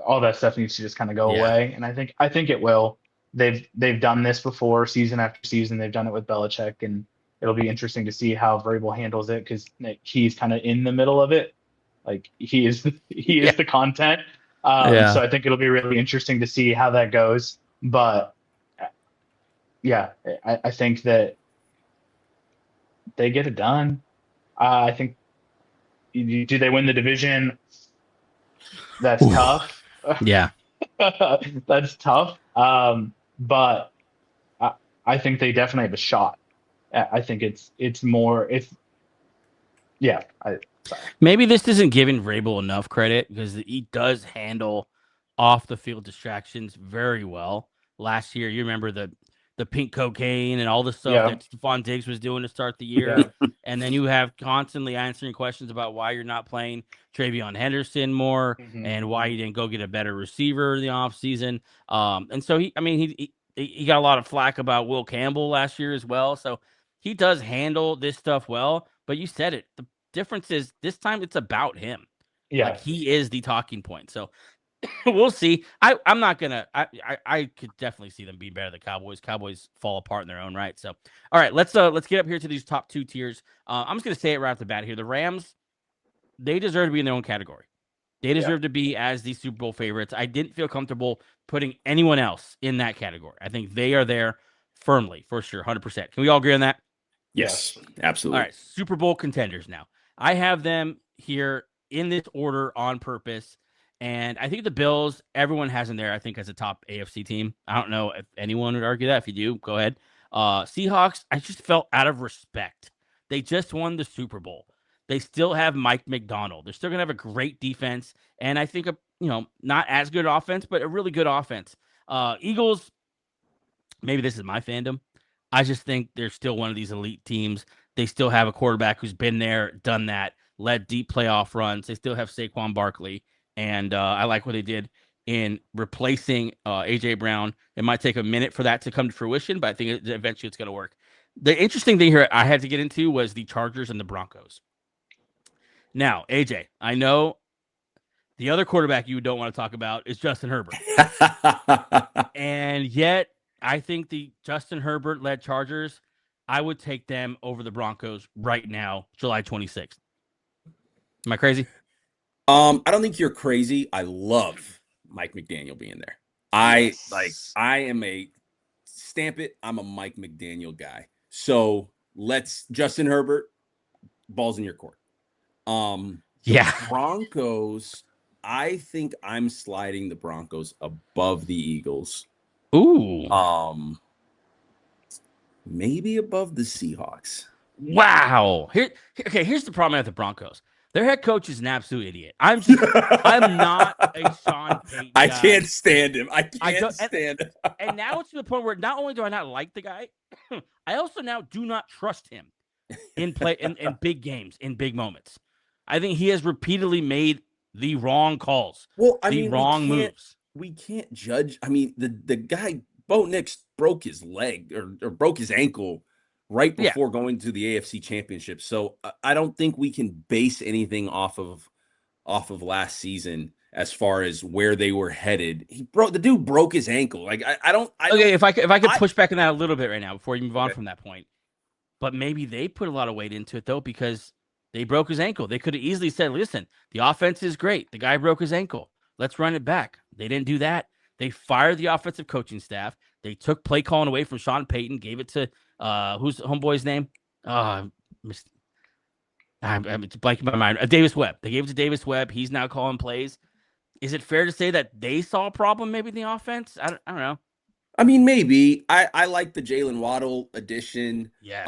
B: all that stuff needs to just kind of go away, and I think it will. They've done this before, season after season. They've done it with Belichick, and it'll be interesting to see how Vrabel handles it because he's kind of in the middle of it. Like he is the content. So I think it'll be really interesting to see how that goes. But I think that they get it done. I think do they win the division? That's tough.
A: Yeah.
B: That's tough. But I think they definitely have a shot. I think
A: maybe this isn't giving Vrabel enough credit because he does handle off the field distractions very well. Last year, you remember the pink cocaine and all the stuff that Stephon Diggs was doing to start the year. And then you have constantly answering questions about why you're not playing Travion Henderson more and why you didn't go get a better receiver in the offseason. And so he got a lot of flack about Will Campbell last year as well. So he does handle this stuff well, but you said it. The difference is this time it's about him.
B: Yeah.
A: Like he is the talking point. So we'll see. I'm not gonna. I could definitely see them being better than Cowboys. Cowboys fall apart in their own right. So, all right, let's get up here to these top two tiers. I'm just gonna say it right off the bat here. The Rams, they deserve to be in their own category. They deserve to be as the Super Bowl favorites. I didn't feel comfortable putting anyone else in that category. I think they are there firmly, for sure, 100%. Can we all agree on that?
C: Yes, absolutely.
A: All right, Super Bowl contenders now. I have them here in this order on purpose. And I think the Bills, everyone has in there, I think, as a top AFC team. I don't know if anyone would argue that. If you do, go ahead. Seahawks, I just felt out of respect. They just won the Super Bowl. They still have Mike McDonald. They're still going to have a great defense. And I think, not as good offense, but a really good offense. Eagles, maybe this is my fandom. I just think they're still one of these elite teams. They still have a quarterback who's been there, done that, led deep playoff runs. They still have Saquon Barkley. And I like what they did in replacing A.J. Brown. It might take a minute for that to come to fruition, but I think eventually it's going to work. The interesting thing here I had to get into was the Chargers and the Broncos. Now, AJ, I know the other quarterback you don't want to talk about is Justin Herbert. And yet, I think the Justin Herbert-led Chargers, I would take them over the Broncos right now, July 26th. Am I crazy?
C: I don't think you're crazy. I love Mike McDaniel being there. I am a stamp it. I'm a Mike McDaniel guy. So let's Justin Herbert, balls in your court. Broncos, I think I'm sliding the Broncos above the Eagles.
A: Ooh.
C: Maybe above the Seahawks.
A: Wow. Here's the problem with the Broncos. Their head coach is an absolute idiot. I'm not a Sean Payton guy.
C: I can't stand him. I can't stand him.
A: And now it's to the point where not only do I not like the guy, I also now do not trust him in big games, in big moments. I think he has repeatedly made the wrong calls. Wrong moves.
C: We can't judge. I mean, the guy, Bo Nix, broke his leg or broke his ankle right before going to the AFC Championship. So I don't think we can base anything off of last season as far as where they were headed. The dude broke his ankle. Like I don't.
A: If I could push back on that a little bit right now before you move on from that point. But maybe they put a lot of weight into it though because they broke his ankle. They could have easily said, "Listen, the offense is great. The guy broke his ankle. Let's run it back." They didn't do that. They fired the offensive coaching staff. They took play calling away from Sean Payton, gave it to who's the homeboy's name? I'm blanking my mind. Davis Webb. They gave it to Davis Webb. He's now calling plays. Is it fair to say that they saw a problem maybe in the offense? I don't know.
C: I mean, maybe. I like the Jalen Waddle addition.
A: Yes.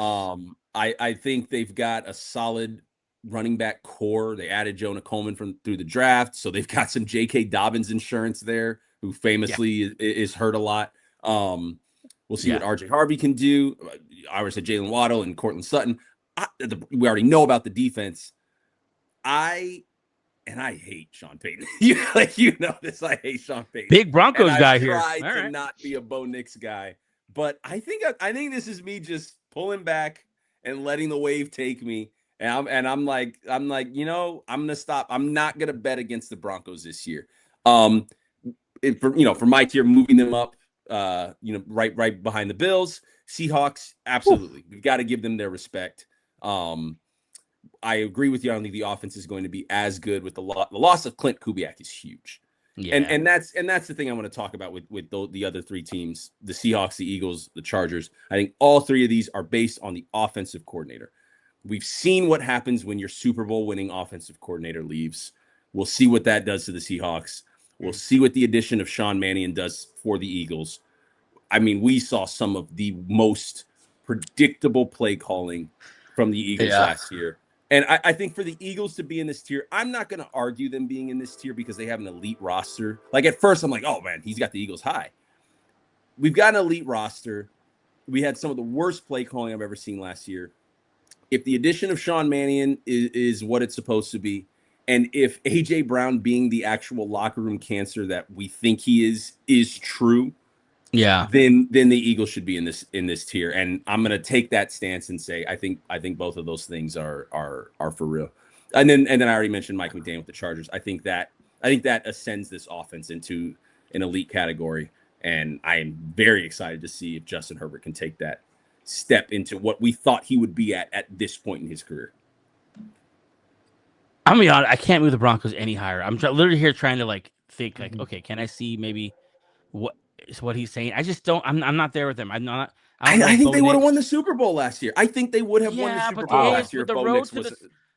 C: I think they've got a solid running back core. They added Jonah Coleman through the draft, so they've got some J.K. Dobbins insurance there, who famously is hurt a lot. We'll see what RJ Harvey can do. I already said Jalen Waddle and Cortland Sutton. We already know about the defense. I hate Sean Payton. you know this. I hate Sean Payton.
A: Big Broncos guy here.
C: I try to not be a Bo Nix guy, but I think this is me just pulling back and letting the wave take me. And I'm like, I'm gonna stop. I'm not gonna bet against the Broncos this year. For my tier, moving them up, right behind the Bills. Seahawks, absolutely. We've got to give them their respect. I agree with you. I don't think the offense is going to be as good with the loss of Clint Kubiak is huge. Yeah. And that's the thing I want to talk about with the other three teams, the Seahawks, the Eagles, the Chargers. I think all three of these are based on the offensive coordinator. We've seen what happens when your Super Bowl winning offensive coordinator leaves. We'll see what that does to the Seahawks. We'll see what the addition of Sean Mannion does for the Eagles. I mean, we saw some of the most predictable play calling from the Eagles last year. And I think for the Eagles to be in this tier, I'm not going to argue them being in this tier because they have an elite roster. Like at first, I'm like, oh, man, he's got the Eagles high. We've got an elite roster. We had some of the worst play calling I've ever seen last year. If the addition of Sean Mannion is what it's supposed to be, and if A.J. Brown being the actual locker room cancer that we think he is true, then the Eagles should be in this tier. And I'm gonna take that stance and say I think both of those things are for real. And then I already mentioned Mike McDaniel with the Chargers. I think that ascends this offense into an elite category, and I am very excited to see if Justin Herbert can take that step into what we thought he would be at this point in his career.
A: I mean, I can't move the Broncos any higher. I'm literally here trying to like think like,
B: Mhm.
A: okay, can I see maybe what is what he's saying? I just don't. I'm not there with him. I'm not. I don't know
C: I
A: if
C: think
A: Bo
C: they would have won
A: Nix.
C: the Super Bowl last year. I think they would have won the
A: Yeah,
C: Super
A: but the
C: Bowl
B: Oh,
C: last
A: AFC,
C: year
A: but
C: if Bo Nix was.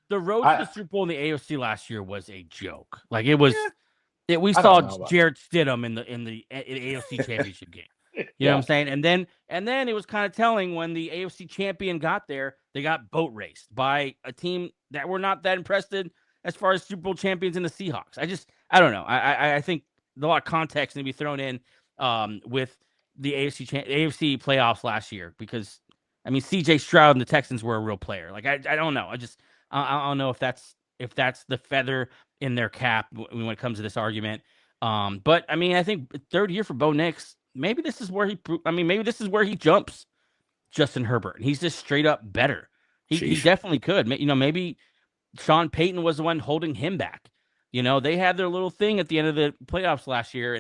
A: the road to the
B: I
A: Super Bowl in the AFC last year was a joke. Like it was.
C: Yeah,
A: We
B: I
A: saw
B: don't know about
A: Jarrett Stidham in AFC Championship game.
B: that.
A: You know what I'm
B: Yeah.
A: saying? And then it was kind of telling when the AFC champion got there, they got boat raced by a team that were not that impressed in as far as Super Bowl champions in the Seahawks. I don't know. I think a lot of context need to be thrown in with the AFC playoffs last year because I mean CJ Stroud and the Texans were a real player. Like I don't know. I don't know if that's the feather in their cap when it comes to this argument. But I mean, I think third year for Bo Nix, maybe this is where maybe this is where he jumps Justin Herbert. He's just straight up better. He
C: sheesh.
A: definitely could. You know, maybe Sean Payton was the one holding him back. You know, they had their little thing at the end of the playoffs last year,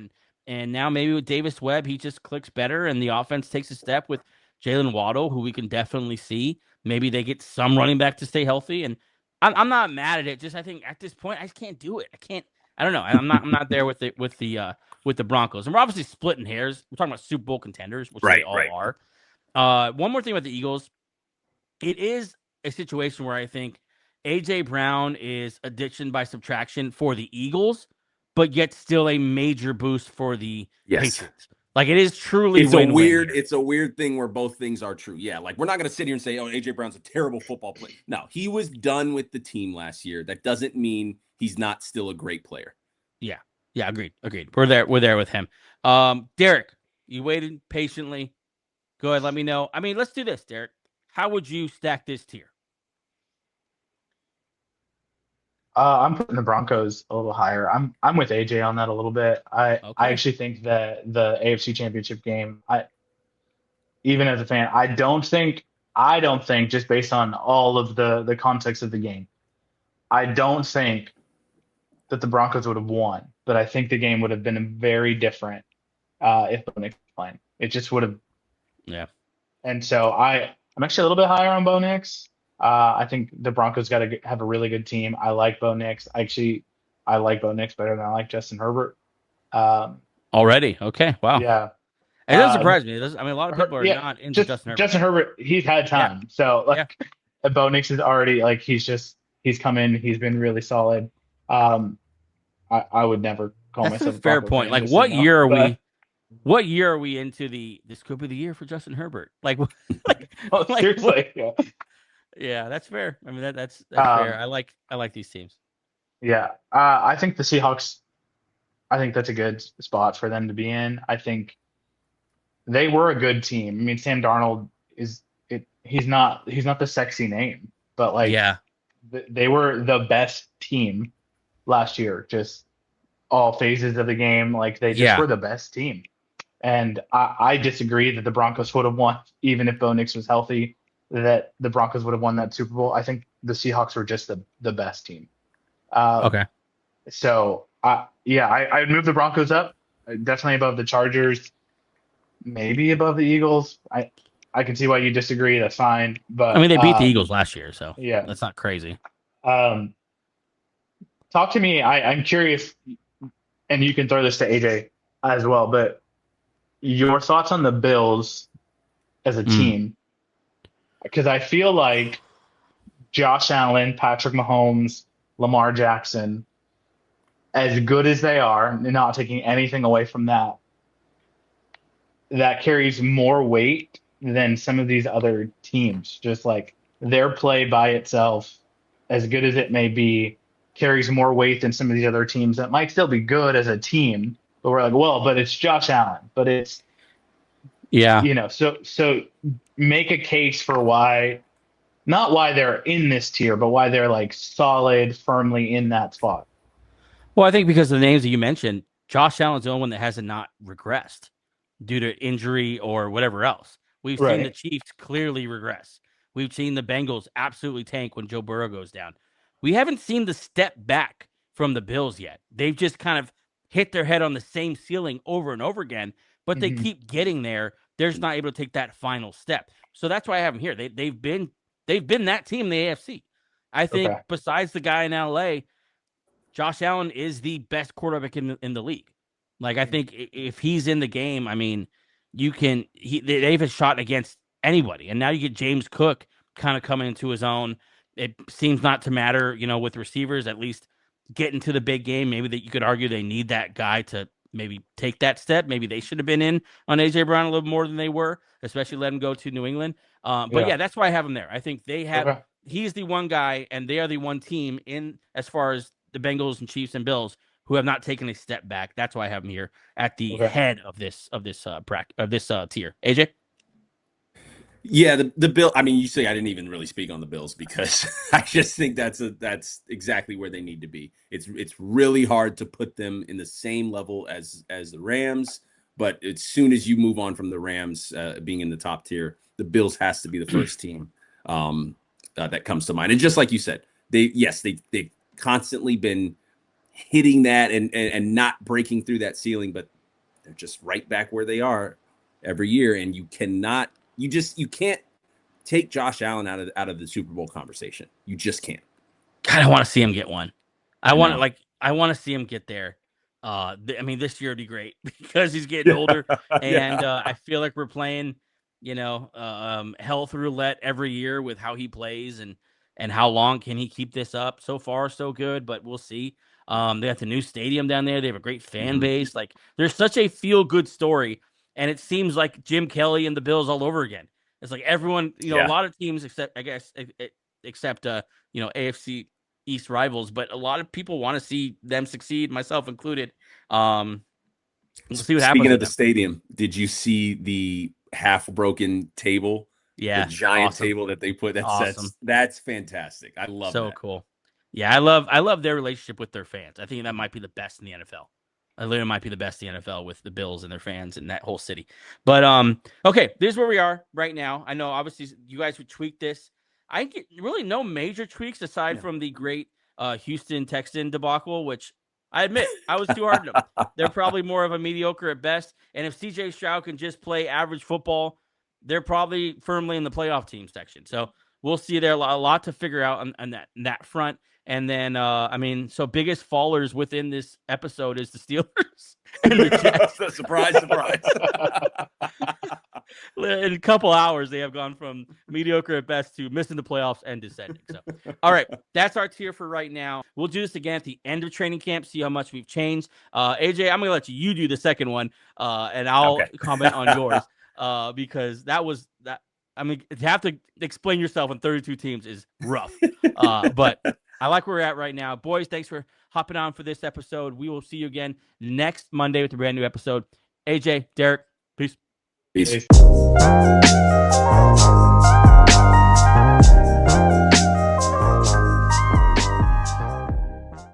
A: and now maybe with Davis Webb, he just clicks better, and the offense takes a step with Jalen Waddle, who we can definitely see. Maybe they get some running back to stay healthy, and I'm not mad at it. Just I think at this point, I just can't do it. I can't. I don't know. I'm not there with the Broncos, and we're obviously splitting hairs. We're talking about Super Bowl contenders, which they
C: Right,
A: all
C: right.
A: are. One more thing about the Eagles, it is a situation where I think AJ Brown is addition by subtraction for the Eagles, but yet still a major boost for the
C: Yes.
A: Patriots. Like it is truly win-win here.
C: It's a weird thing where both things are true. Yeah, like we're not going to sit here and say, "Oh, AJ Brown's a terrible football player." No, he was done with the team last year. That doesn't mean he's not still a great player.
A: Yeah. Yeah, agreed. We're there with him. Derek, you waited patiently. Go ahead, let me know. I mean, let's do this, Derek. How would you stack this tier?
B: I'm putting the Broncos a little higher. I'm with AJ on that a little bit. I
A: Okay.
B: actually think that the AFC Championship game, even as a fan, I don't think just based on all of the context of the game, I don't think that the Broncos would have won, but I think the game would have been very different if Bo Nix was playing. It just would have.
A: Yeah.
B: And so I'm actually a little bit higher on Bo Nix. I think the Broncos got to have a really good team. I like Bo Nix. I like Bo Nix better than I like Justin Herbert. Um,
A: Already. Okay. Wow.
B: yeah.
A: It doesn't
B: Uh,
A: surprise me. I mean, a lot of people are
B: yeah.
A: not into
B: Just
A: Justin Herbert.
B: Justin Herbert, he's had
A: Yeah.
B: time. So like, Bo Nix is already like he's come in. He's been really solid. I would never call
A: That's
B: myself
A: a
B: a
A: fair
B: Bronco
A: point.
B: fan,
A: Like,
B: just so
A: what
B: you know.
A: year are
B: But
A: we? What year are we into this could be the year for Justin Herbert? Like,
B: oh,
A: like
B: seriously, yeah.
A: yeah, that's fair. I mean, that's fair.
B: Um,
A: I like these teams.
B: yeah. I think the Seahawks. I think that's a good spot for them to be in. I think they were a good team. I mean, Sam Darnold is it. He's not the sexy name, but like
A: Yeah,
B: they were the best team last year. Just all phases of the game, like they just
A: yeah,
B: were the best team. And I disagree that the Broncos would have won, even if Bo Nix was healthy, that the Broncos would have won that Super Bowl. I think the Seahawks were just the best team. Um,
A: okay.
B: so, I'd move the Broncos up, definitely above the Chargers, maybe above the Eagles. I can see why you disagree. That's fine.
A: I mean,
B: But
A: they beat the Eagles last year, so
B: yeah.
A: that's not crazy.
B: Um, talk to me. I'm curious, and you can throw this to AJ as well, but your thoughts on the Bills as a team, because I feel like Josh Allen, Patrick Mahomes, Lamar Jackson, as good as they are, and not taking anything away from that, that carries more weight than some of these other teams. Just like their play by itself, as good as it may be, carries more weight than some of these other teams that might still be good as a team. But we're like, well, but it's Josh Allen, but it's
A: Yeah,
B: so make a case for why, not why they're in this tier, but why they're like solid, firmly in that spot.
A: well, I think because of the names that you mentioned, Josh Allen's the only one that has not regressed due to injury or whatever else. We've seen the
B: Right.
A: Chiefs clearly regress. We've seen the Bengals absolutely tank when Joe Burrow goes down. We haven't seen the step back from the Bills yet. They've just kind of hit their head on the same ceiling over and over again, but they
B: Mm-hmm.
A: keep getting there. They're just not able to take that final step. So that's why I have them here. They've been that team in the AFC. I think
B: Okay.
A: besides the guy in LA, Josh Allen is the best quarterback in the league. Like, I think if he's in the game, I mean, they have a shot against anybody. And now you get James Cook kind of coming into his own. It seems not to matter, with receivers, at least getting to the big game. Maybe that you could argue they need that guy to maybe take that step. Maybe they should have been in on AJ Brown a little more than they were, especially let him go to New England. But yeah, that's why I have him there. I think he's the one guy, and they are the one team in as far as the Bengals and Chiefs and Bills who have not taken a step back. That's why I have them here at the head of this tier. AJ?
C: Yeah, the Bill. I mean, you say I didn't even really speak on the Bills because I just think that's exactly where they need to be. It's really hard to put them in the same level as the Rams, but as soon as you move on from the Rams being in the top tier, the Bills has to be the first team that comes to mind. And just like you said, they've constantly been hitting that and not breaking through that ceiling, but they're just right back where they are every year, and you can't take Josh Allen out of the Super Bowl conversation. You just can't.
A: God, I want to see him get one. I want to see him get there. I mean, this year would be great because he's getting older, and I feel like we're playing, health roulette every year with how he plays and how long can he keep this up. So far, so good, but we'll see. They have the new stadium down there. They have a great fan base. Like, there's such a feel-good story, and it seems like Jim Kelly and the Bills all over again. It's like everyone, a lot of teams except AFC East rivals, but a lot of people want to see them succeed, myself included. We'll see what happens.
C: Speaking of the stadium, did you see the half-broken table?
A: Yeah,
C: the giant table that they put. That's fantastic. I love that.
A: So cool. Yeah, I love their relationship with their fans. I think that might be the best in the NFL. I literally might be the best in the NFL with the Bills and their fans and that whole city. But okay, this is where we are right now. I know obviously you guys would tweak this. I get really no major tweaks aside from the great Houston Texan debacle, which I admit I was too hard on them. They're probably more of a mediocre at best. And if CJ Stroud can just play average football, they're probably firmly in the playoff team section. So we'll see there. A lot to figure out on that front. And then, so biggest fallers within this episode is the Steelers and the Jets.
C: Surprise.
A: In a couple hours, they have gone from mediocre at best to missing the playoffs and descending. So, all right, that's our tier for right now. We'll do this again at the end of training camp, see how much we've changed. AJ, I'm going to let you do the second one, and I'll comment on yours because that was that. I mean, to have to explain yourself in 32 teams is rough, but I like where we're at right now. Boys, thanks for hopping on for this episode. We will see you again next Monday with a brand new episode. AJ, Derek, peace.
C: Peace.